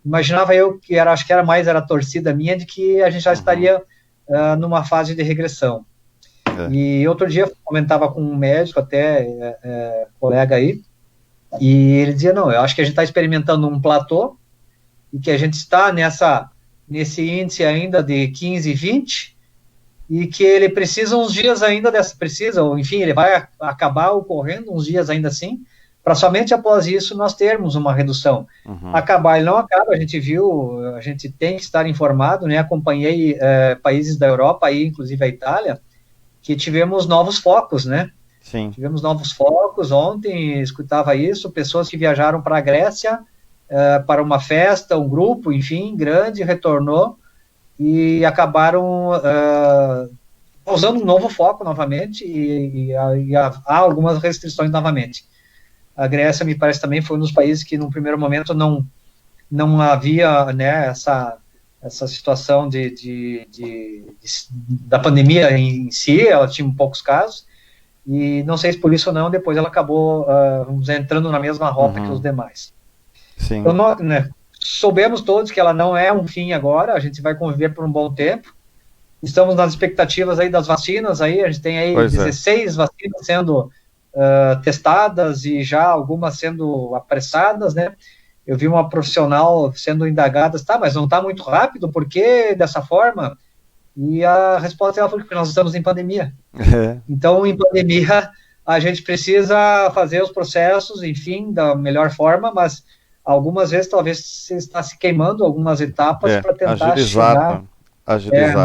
imaginava eu que acho que era mais a torcida minha de que a gente já estaria numa fase de regressão. E outro dia comentava com um médico, até colega aí, e ele dizia, não, eu acho que a gente está experimentando um platô, e que a gente está nesse índice ainda de 15, 20, e que ele precisa uns dias ainda ou enfim, ele vai acabar ocorrendo uns dias ainda assim, para somente após isso nós termos uma redução. Acabar ele não acaba, a gente viu, a gente tem que estar informado, né, acompanhei países da Europa, aí, inclusive a Itália, que tivemos novos focos, né?
Sim.
Tivemos novos focos, ontem escutava isso, pessoas que viajaram para a Grécia para uma festa, um grupo, enfim, grande, retornou e acabaram causando um novo foco novamente e há algumas restrições novamente. A Grécia, me parece, também foi um dos países que, num primeiro momento, não havia, né, essa situação da pandemia em si, ela tinha poucos casos, e não sei se por isso ou não, depois ela acabou entrando na mesma rota que os demais.
Sim.
Então, né, soubemos todos que ela não é um fim agora, a gente vai conviver por um bom tempo, estamos nas expectativas aí das vacinas, aí a gente tem aí 16 vacinas sendo testadas e já algumas sendo apressadas, né? Eu vi uma profissional sendo indagada, mas não está muito rápido, por que dessa forma? E a resposta foi que nós estamos em pandemia. Então, em pandemia, a gente precisa fazer os processos, enfim, da melhor forma, mas algumas vezes talvez você está se queimando algumas etapas para tentar chegar.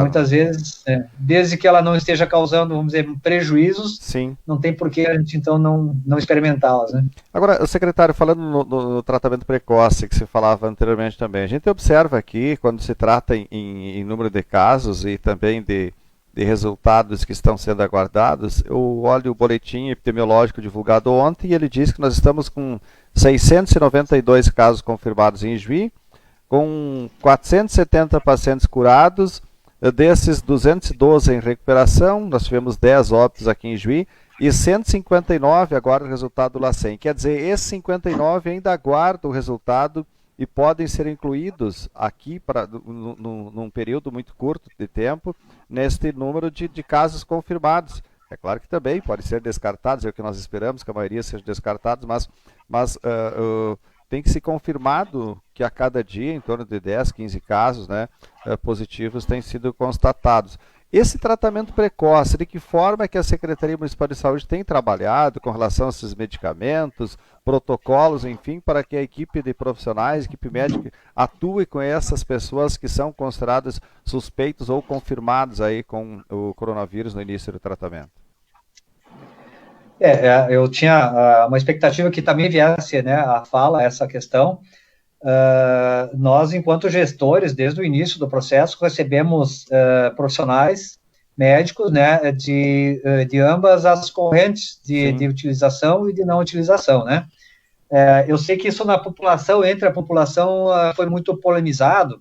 Muitas vezes, desde que ela não esteja causando, vamos dizer, prejuízos,
sim,
não tem por que a gente, então, não experimentá-las, né?
Agora, secretário, falando no tratamento precoce, que você falava anteriormente também, a gente observa aqui, quando se trata em número de casos e também de resultados que estão sendo aguardados, eu olho o boletim epidemiológico divulgado ontem e ele diz que nós estamos com 692 casos confirmados em Juí, com 470 pacientes curados, desses 212 em recuperação, nós tivemos 10 óbitos aqui em Juí, e 159 agora o resultado do LACEN. Quer dizer, esses 59 ainda aguardam o resultado e podem ser incluídos aqui num período muito curto de tempo, neste número de casos confirmados. É claro que também pode ser descartados, é o que nós esperamos, que a maioria seja descartados, mas tem que ser confirmado que a cada dia, em torno de 10, 15 casos, né, positivos têm sido constatados. Esse tratamento precoce, de que forma que a Secretaria Municipal de Saúde tem trabalhado com relação a esses medicamentos, protocolos, enfim, para que a equipe de profissionais, a equipe médica, atue com essas pessoas que são consideradas suspeitos ou confirmados aí com o coronavírus no início do tratamento?
Eu tinha uma expectativa que também viesse, né, a fala essa questão. Nós, enquanto gestores, desde o início do processo, recebemos profissionais médicos, né, de ambas as correntes de utilização e de não utilização, né. Eu sei que isso na população, entre a população, foi muito polemizado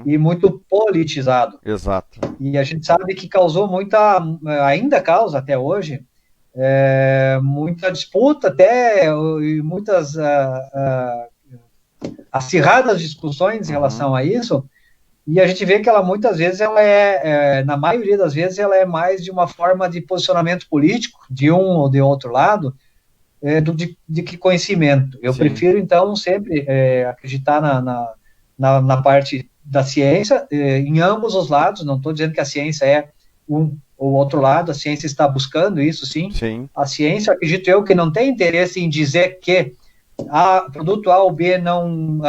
e muito politizado.
Exato.
E a gente sabe que causou ainda causa até hoje, muita disputa até, e muitas acirradas discussões em relação a isso, e a gente vê que ela muitas vezes, na maioria das vezes, ela é mais de uma forma de posicionamento político, de um ou de outro lado, de que conhecimento. Eu
Sim.
prefiro, então, sempre acreditar na parte da ciência, em ambos os lados. Não estou dizendo que a ciência é um ou outro lado, a ciência está buscando isso, sim.
Sim.
A ciência, acredito eu, que não tem interesse em dizer que produto A ou B não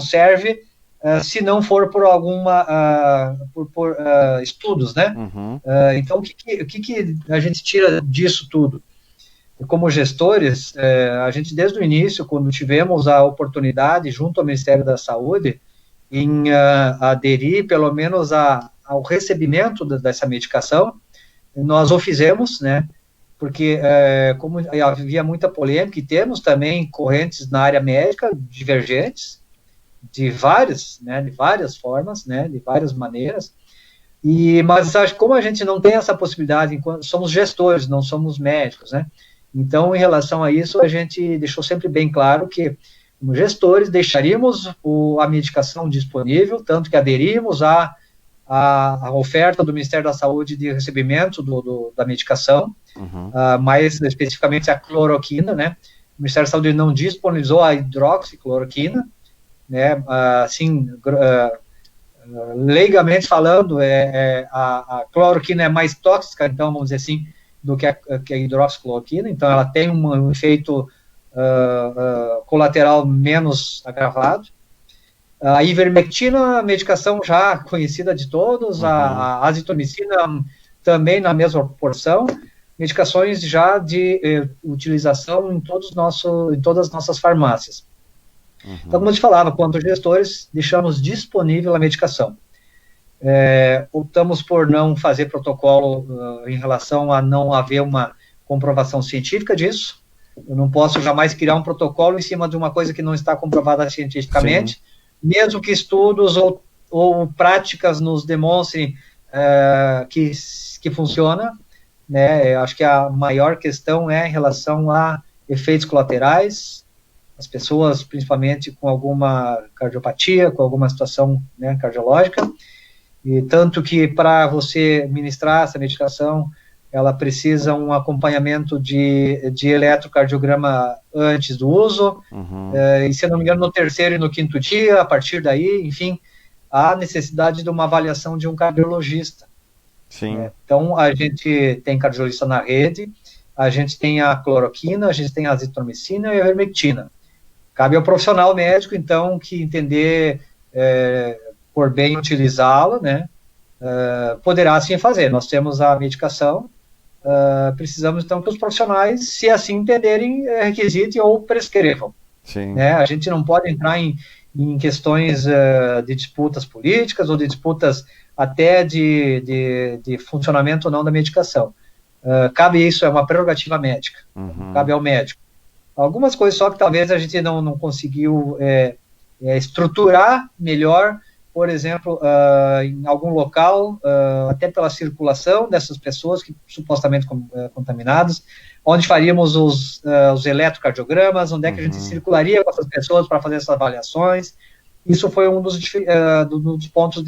serve, se não for por por estudos, né?
Uhum.
Então, o que a gente tira disso tudo? Como gestores, a gente, desde o início, quando tivemos a oportunidade, junto ao Ministério da Saúde, em aderir, pelo menos, ao recebimento dessa medicação, nós o fizemos, né? Porque, como havia muita polêmica, e temos também correntes na área médica divergentes, de várias formas, né? De várias maneiras. Mas como a gente não tem essa possibilidade, somos gestores, não somos médicos, né? Então, em relação a isso, a gente deixou sempre bem claro que, como gestores, deixaríamos a medicação disponível, tanto que aderimos à oferta do Ministério da Saúde de recebimento da medicação, mais especificamente a cloroquina, né? O Ministério da Saúde não disponibilizou a hidroxicloroquina, né? Assim, leigamente falando, a cloroquina é mais tóxica, então, vamos dizer assim, do que a hidroxicloroquina, então ela tem um efeito colateral menos agravado. A ivermectina, medicação já conhecida de todos, a azitromicina também na mesma proporção, medicações já de utilização em todas as nossas farmácias. Então, como eu te falava, quanto gestores, deixamos disponível a medicação. Optamos por não fazer protocolo em relação a não haver uma comprovação científica disso. Eu não posso jamais criar um protocolo em cima de uma coisa que não está comprovada cientificamente, sim, mesmo que estudos ou práticas nos demonstrem que funciona, né? Eu acho que a maior questão é em relação a efeitos colaterais, as pessoas, principalmente com alguma cardiopatia, com alguma situação, né, cardiológica, e tanto que para você ministrar essa medicação, ela precisa um acompanhamento de eletrocardiograma antes do uso, e se eu não me engano, no 3º e no 5º dia, a partir daí, enfim, há necessidade de uma avaliação de um cardiologista.
Sim.
Então, a gente tem cardiologista na rede, a gente tem a cloroquina, a gente tem a azitromicina e a ivermectina. Cabe ao profissional médico, então, que entender por bem utilizá-la, né, poderá assim fazer. Nós temos a medicação, precisamos, então, que os profissionais, se assim entenderem, requisitem ou prescrevam.
Sim.
Né? A gente não pode entrar em questões de disputas políticas ou de disputas até de funcionamento ou não da medicação. Cabe isso, é uma prerrogativa médica, cabe ao médico. Algumas coisas só que talvez a gente não conseguiu estruturar melhor, por exemplo, em algum local, até pela circulação dessas pessoas que supostamente contaminadas, onde faríamos os eletrocardiogramas, onde é que a gente circularia com essas pessoas para fazer essas avaliações. Isso foi um dos pontos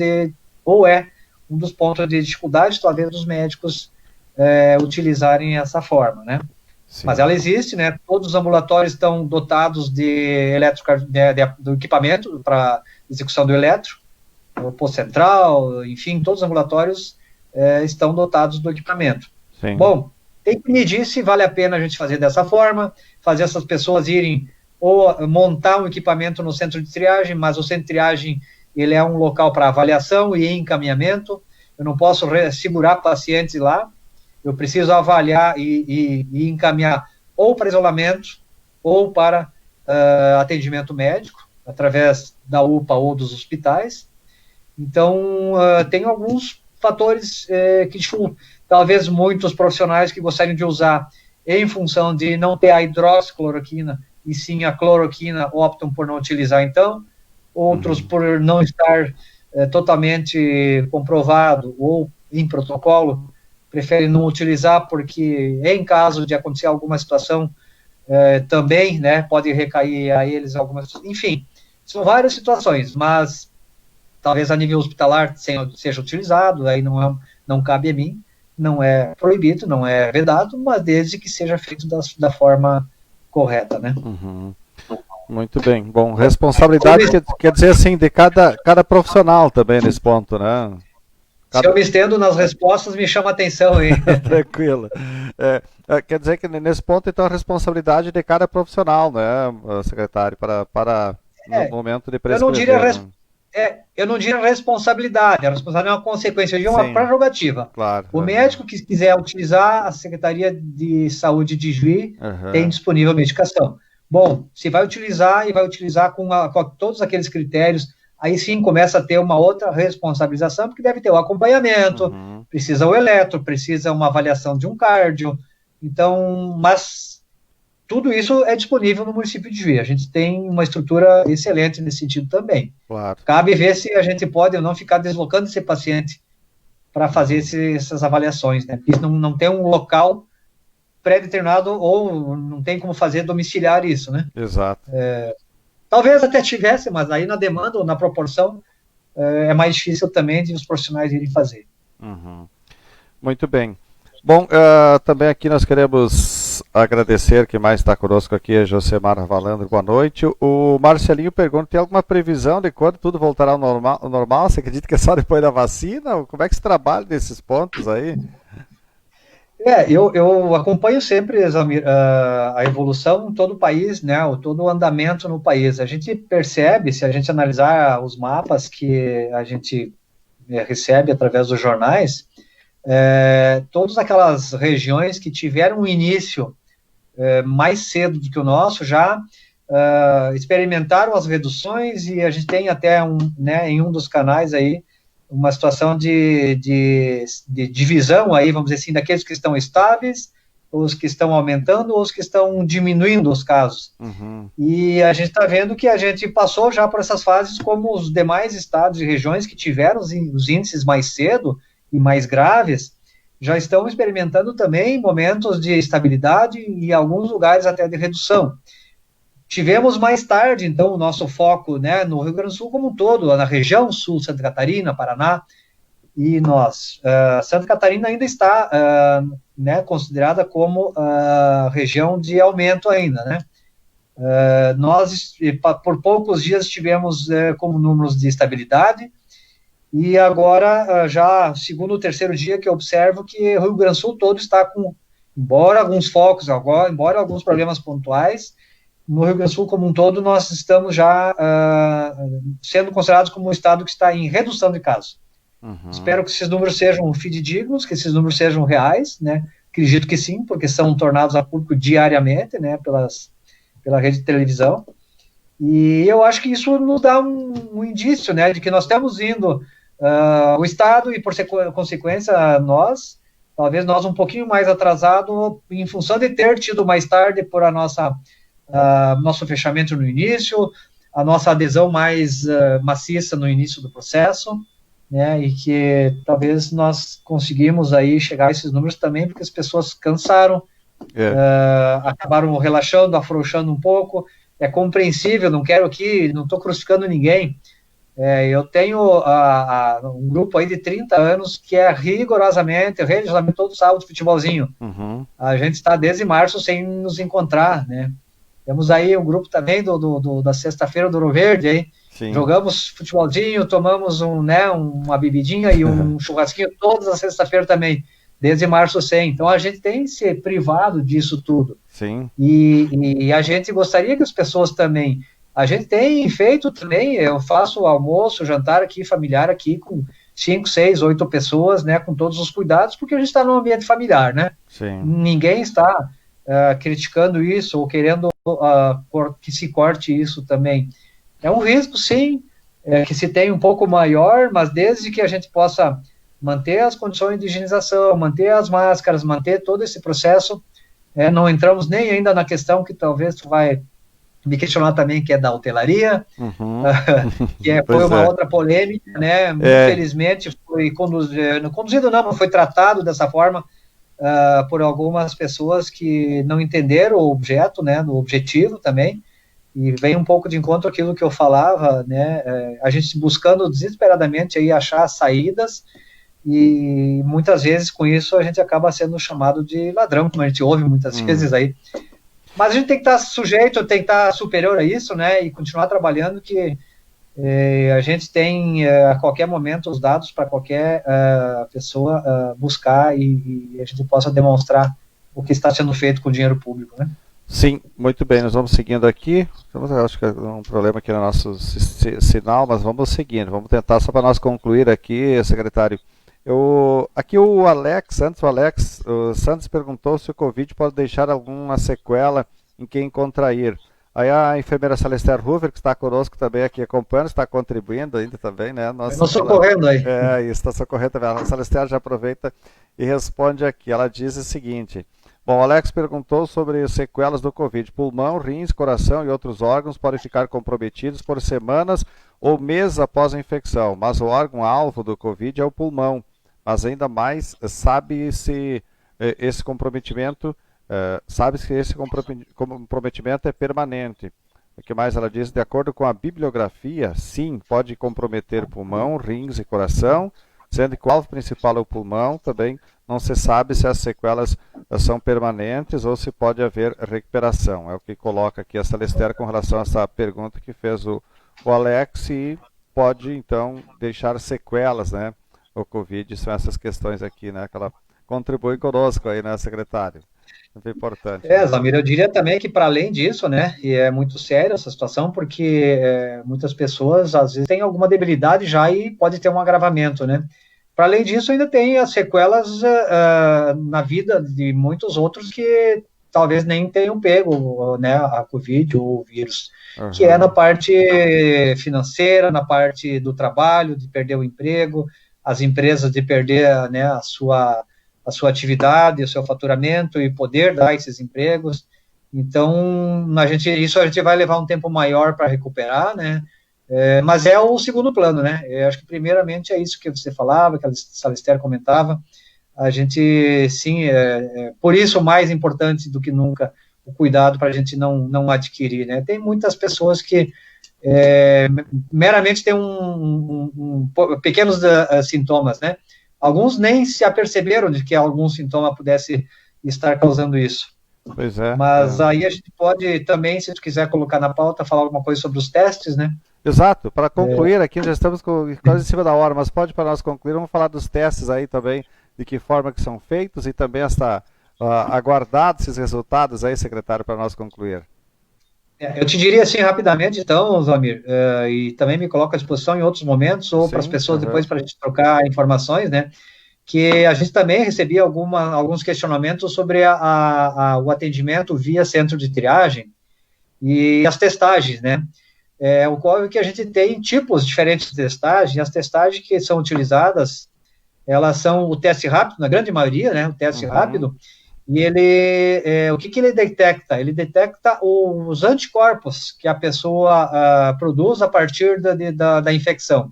um dos pontos de dificuldade, talvez, dos médicos utilizarem essa forma, né? Sim. Mas ela existe, né? Todos os ambulatórios estão dotados do equipamento para execução do eletro, o posto central, enfim, todos os ambulatórios estão dotados do equipamento.
Sim.
Bom, tem que medir se vale a pena a gente fazer dessa forma, fazer essas pessoas irem ou montar um equipamento no centro de triagem, mas o centro de triagem ele é um local para avaliação e encaminhamento. Eu não posso segurar pacientes lá. Eu preciso avaliar e encaminhar ou para isolamento ou para atendimento médico, através da UPA ou dos hospitais. Então, tem alguns fatores que talvez muitos profissionais que gostariam de usar em função de não ter a hidroxicloroquina e sim a cloroquina optam por não utilizar, então. Outros, por não estar totalmente comprovado ou em protocolo, preferem não utilizar porque, em caso de acontecer alguma situação, também, né, pode recair a eles algumas... Enfim, são várias situações, mas talvez a nível hospitalar seja utilizado, aí não cabe a mim, não é proibido, não é vedado, mas desde que seja feito da forma correta, né?
Uhum. Muito bem. Bom, responsabilidade quer dizer assim, de cada profissional também nesse ponto, né?
Se eu me estendo nas respostas, me chama a atenção aí.
Tranquilo. Quer dizer que nesse ponto, então, a responsabilidade de cada profissional, né, secretário, para no momento de prescrever.
Eu não diria responsabilidade, a responsabilidade é uma consequência de uma prerrogativa.
Claro.
O médico que quiser utilizar, a Secretaria de Saúde de Juiz tem disponível a medicação. Bom, se vai utilizar e vai utilizar com todos aqueles critérios, aí sim começa a ter uma outra responsabilização, porque deve ter o acompanhamento, precisa o eletro, precisa uma avaliação de um cardio. Então, mas tudo isso é disponível no município de Juiz. A gente tem uma estrutura excelente nesse sentido também.
Claro.
Cabe ver se a gente pode ou não ficar deslocando esse paciente para fazer essas avaliações, né? Porque não tem um local pré-determinado ou não tem como fazer domiciliar isso, né?
Exato.
Talvez até tivesse, mas aí na demanda ou na proporção é mais difícil também de os profissionais irem fazer.
Muito bem. Bom, também aqui nós queremos agradecer, quem mais está conosco aqui é Josemar Valandro, boa noite. O Marcelinho pergunta, tem alguma previsão de quando tudo voltará ao normal? Você acredita que é só depois da vacina? Como é que se trabalha nesses pontos aí?
Eu acompanho sempre a evolução em todo o país, né, todo o andamento no país. A gente percebe, se a gente analisar os mapas que a gente recebe através dos jornais, todas aquelas regiões que tiveram um início mais cedo do que o nosso já experimentaram as reduções, e a gente tem até em um dos canais aí uma situação de divisão aí, vamos dizer assim, daqueles que estão estáveis, os que estão aumentando, os que estão diminuindo os casos. E a gente está vendo que a gente passou já por essas fases como os demais estados e regiões que tiveram os índices mais cedo e mais graves, já estão experimentando também momentos de estabilidade e em alguns lugares até de redução. Tivemos mais tarde, então, o nosso foco, né, no Rio Grande do Sul como um todo, na região sul, Santa Catarina, Paraná, e nós. Santa Catarina ainda está considerada como região de aumento ainda, né? Nós, por poucos dias, tivemos como números de estabilidade, e agora, já segundo ou terceiro dia que eu observo que o Rio Grande do Sul todo está com, embora alguns focos, embora alguns problemas pontuais, no Rio Grande do Sul como um todo, nós estamos já sendo considerados como um estado que está em redução de casos. Espero que esses números sejam fidedignos, que esses números sejam reais, né? Acredito que sim, porque são tornados a público diariamente, né, pela rede de televisão. E eu acho que isso nos dá um indício, né, de que nós estamos indo, o estado e, por consequência, nós, talvez nós um pouquinho mais atrasado, em função de ter tido mais tarde por nosso fechamento no início, a nossa adesão mais maciça no início do processo, né, e que talvez nós conseguimos aí chegar a esses números também, porque as pessoas cansaram, acabaram relaxando, afrouxando um pouco. É compreensível, não estou crucificando ninguém. Eu tenho um grupo aí de 30 anos que é rigorosamente, religiosamente, todo sábado futebolzinho. A gente está desde março sem nos encontrar, né? Temos aí um grupo também da sexta-feira do Ouro Verde, aí.
Sim.
Jogamos futebolzinho, tomamos uma bebidinha e um churrasquinho todas as sexta-feira também, desde março sem. Então a gente tem se privado disso tudo.
Sim.
E a gente gostaria que as pessoas também... A gente tem feito também, eu faço almoço, jantar aqui, familiar aqui, com 5, 6, 8 pessoas, né, com todos os cuidados, porque a gente está num ambiente familiar, né?
Sim.
Ninguém está criticando isso ou querendo que se corte isso também. É um risco, sim, que se tem um pouco maior, mas desde que a gente possa manter as condições de higienização, manter as máscaras, manter todo esse processo, não entramos nem ainda na questão que talvez tu vai me questionar também, que é da hotelaria, que foi uma outra polêmica, né? Infelizmente foi conduzido não, mas foi tratado dessa forma por algumas pessoas que não entenderam o objeto, né, do objetivo também, e vem um pouco de encontro àquilo que eu falava, né, a gente buscando desesperadamente aí achar saídas, e muitas vezes com isso a gente acaba sendo chamado de ladrão, como a gente ouve muitas vezes aí. Mas a gente tem que estar sujeito, tem que estar superior a isso, né, e continuar trabalhando, que a gente tem a qualquer momento os dados para qualquer pessoa buscar e a gente possa demonstrar o que está sendo feito com o dinheiro público, né?
Sim, muito bem, nós vamos seguindo aqui. Acho que é um problema aqui no nosso sinal, mas vamos seguindo, vamos tentar só para nós concluir aqui, secretário. Aqui o Alex o Santos perguntou se o Covid pode deixar alguma sequela em quem contrair. Aí a enfermeira Celester Hoover, que está conosco também aqui acompanhando, está contribuindo ainda também, né?
Estou socorrendo aí.
Está socorrendo também. A Celester já aproveita e responde aqui. Ela diz o seguinte: bom, o Alex perguntou sobre sequelas do Covid. Pulmão, rins, coração e outros órgãos podem ficar comprometidos por semanas ou meses após a infecção, mas o órgão-alvo do Covid é o pulmão. Mas ainda mais, sabe-se esse comprometimento é permanente. O que mais ela diz? De acordo com a bibliografia, sim, pode comprometer pulmão, rins e coração, sendo que o alvo principal é o pulmão. Também não se sabe se as sequelas são permanentes ou se pode haver recuperação. É o que coloca aqui a Celester com relação a essa pergunta que fez o Alex, e pode, então, deixar sequelas, né? O Covid, são essas questões aqui, né? Que ela contribui conosco aí, né, secretário? Muito importante.
Zamir, eu diria também que, para além disso, né, e é muito séria essa situação, porque muitas pessoas, às vezes, têm alguma debilidade já e pode ter um agravamento, né? Para além disso, ainda tem as sequelas na vida de muitos outros que talvez nem tenham pego, né, a Covid ou o vírus, que é na parte financeira, na parte do trabalho, de perder o emprego, as empresas de perder, né, a sua atividade, o seu faturamento e poder dar esses empregos. Então, isso a gente vai levar um tempo maior para recuperar, né? Mas é o segundo plano, né? Eu acho que primeiramente é isso que você falava, que a Celester comentava. A gente, sim, por isso mais importante do que nunca o cuidado para a gente não adquirir, né? Tem muitas pessoas que meramente têm pequenos sintomas, né? Alguns nem se aperceberam de que algum sintoma pudesse estar causando isso.
Pois é.
Mas aí a gente pode também, se tu quiser colocar na pauta, falar alguma coisa sobre os testes, né?
Exato. Para concluir aqui, já estamos quase em cima da hora, mas pode, para nós concluir, vamos falar dos testes aí também, de que forma que são feitos e também aguardados esses resultados aí, secretário, para nós concluir.
Eu te diria assim rapidamente, então, Zamir, e também me coloco à disposição em outros momentos, ou para as pessoas depois, para a gente trocar informações, né, que a gente também recebia alguns questionamentos sobre o atendimento via centro de triagem e as testagens, né. Ocorre que a gente tem tipos diferentes de testagem, as testagens que são utilizadas, elas são o teste rápido, na grande maioria, né, o teste rápido. E o que ele detecta? Ele detecta os anticorpos que a pessoa produz a partir da infecção.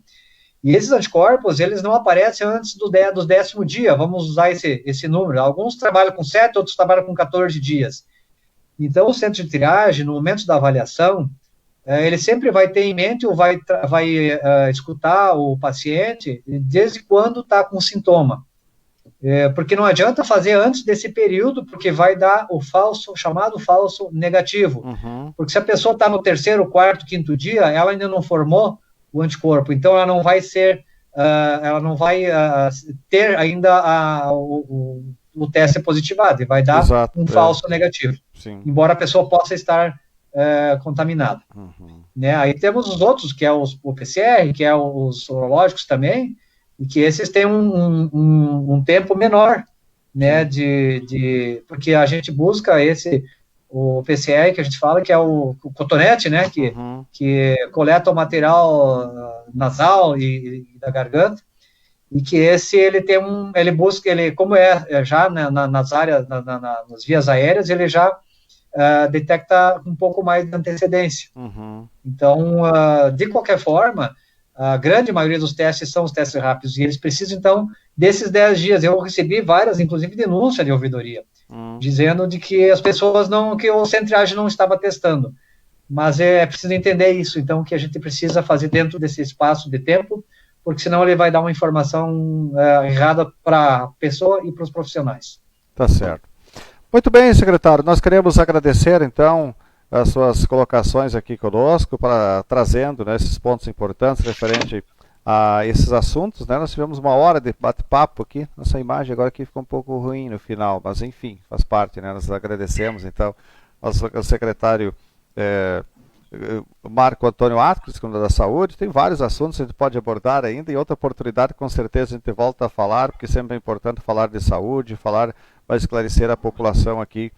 E esses anticorpos, eles não aparecem antes do 10º dia, vamos usar esse número. Alguns trabalham com 7, outros trabalham com 14 dias. Então, o centro de triagem, no momento da avaliação, ele sempre vai ter em mente ou vai escutar o paciente desde quando está com sintoma. Porque não adianta fazer antes desse período, porque vai dar o chamado falso negativo. Porque se a pessoa está no 3º, 4º, 5º dia, ela ainda não formou o anticorpo, então ela não vai ter ainda o teste positivado, e vai dar falso negativo. Sim. Embora a pessoa possa estar contaminada. Né? Aí temos os outros, que é o PCR, que é os sorológicos também, e que esses têm um tempo menor, né, porque a gente busca o PCR, que a gente fala que é o cotonete, né, que coleta o material nasal e da garganta, e que ele busca, como já nas áreas, nas vias aéreas, ele já detecta um pouco mais de antecedência. Então, de qualquer forma, a grande maioria dos testes são os testes rápidos, e eles precisam, então, desses 10 dias. Eu recebi várias, inclusive, denúncias de ouvidoria, dizendo de que as pessoas que o centro de triagem não estava testando. Mas é preciso entender isso, então, que a gente precisa fazer dentro desse espaço de tempo, porque senão ele vai dar uma informação errada para a pessoa e para os profissionais.
Tá certo. Muito bem, secretário. Nós queremos agradecer, então, as suas colocações aqui conosco, trazendo, né, esses pontos importantes referente a esses assuntos, né? Nós tivemos uma hora de bate-papo aqui. Nossa imagem agora aqui ficou um pouco ruim no final, mas enfim, faz parte, né? Nós agradecemos, então, ao secretário Marco Antônio Atkins, da Saúde. Tem vários assuntos que a gente pode abordar ainda, e outra oportunidade, com certeza, a gente volta a falar, porque sempre é importante falar de saúde, para esclarecer a população aqui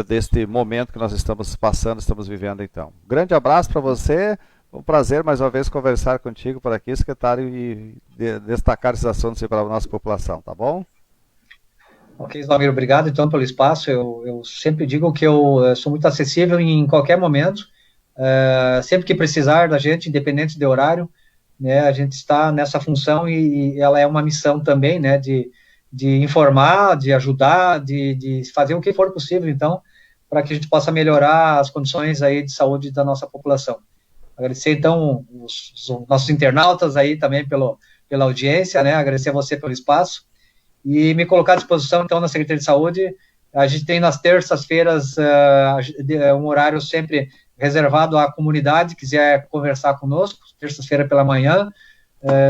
deste momento que nós estamos passando, estamos vivendo, então. Grande abraço para você. Um prazer, mais uma vez, conversar contigo por aqui, secretário, e destacar esses assuntos para a nossa população, tá bom?
Ok, Islomir, obrigado, então, pelo espaço. Eu sempre digo que eu sou muito acessível em qualquer momento, sempre que precisar da gente, independente de horário, né, a gente está nessa função e ela é uma missão também, né, de informar, de ajudar, de fazer o que for possível, então, para que a gente possa melhorar as condições aí de saúde da nossa população. Agradecer, então, os nossos internautas aí também pela audiência, né? Agradecer a você pelo espaço e me colocar à disposição, então, na Secretaria de Saúde. A gente tem nas terças-feiras um horário sempre reservado à comunidade, quiser conversar conosco, terça-feira pela manhã.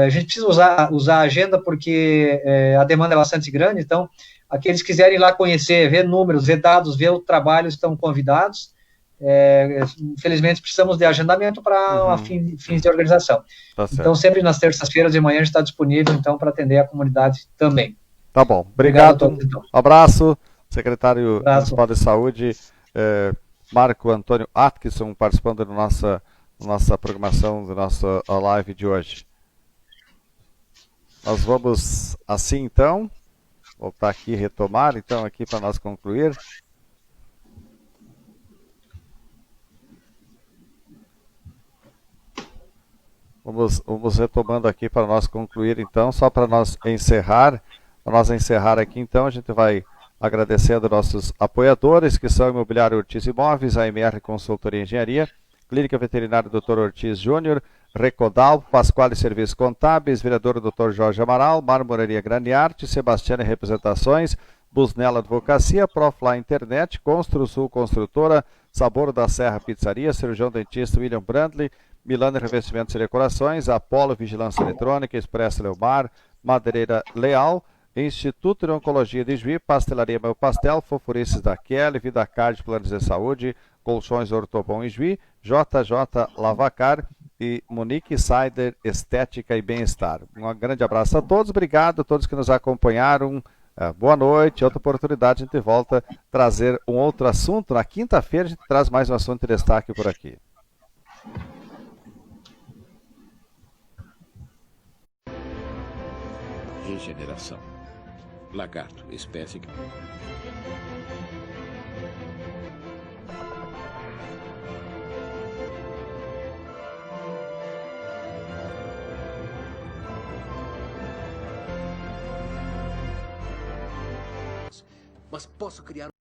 A gente precisa usar a agenda porque a demanda é bastante grande, então, aqueles que quiserem ir lá conhecer, ver números, ver dados, ver o trabalho, estão convidados. Infelizmente precisamos de agendamento para fins de organização. Tá, então sempre nas terças-feiras de manhã a gente está disponível então para atender a comunidade também.
Tá bom, obrigado. Todos, então. Abraço, secretário municipal de saúde, Marco Antônio Atkinson, participando da nossa programação, da nossa live de hoje. Nós vamos assim então voltar aqui, retomar então aqui para nós concluir. Vamos retomando aqui para nós concluir, então, só para nós encerrar aqui, então, a gente vai agradecendo nossos apoiadores, que são Imobiliário Ortiz Imóveis, AMR Consultoria e Engenharia, Clínica Veterinária Dr. Ortiz Júnior, Recodal, Pasquale Serviços Contábeis, Vereador Dr. Jorge Amaral, Marmoraria Graniarte, Sebastiana Representações, Busnella Advocacia, Profla Internet, Construsul Construtora, Sabor da Serra Pizzaria, Cirurgião Dentista William Brandley, Milano Revestimentos e Decorações, Apolo Vigilância Eletrônica, Expresso Leomar, Madeireira Leal, Instituto de Oncologia de Juí, Pastelaria Meu Pastel, Fofurices da Kelly, Vida Card Planos de Saúde, Colchões Ortobon e Juí, JJ Lavacar e Monique Sider Estética e Bem-Estar. Um grande abraço a todos, obrigado a todos que nos acompanharam. Boa noite, outra oportunidade a gente volta a trazer um outro assunto. Na quinta-feira a gente traz mais um assunto de destaque por aqui.
Regeneração. Lagarto, espécie que... Mas posso criar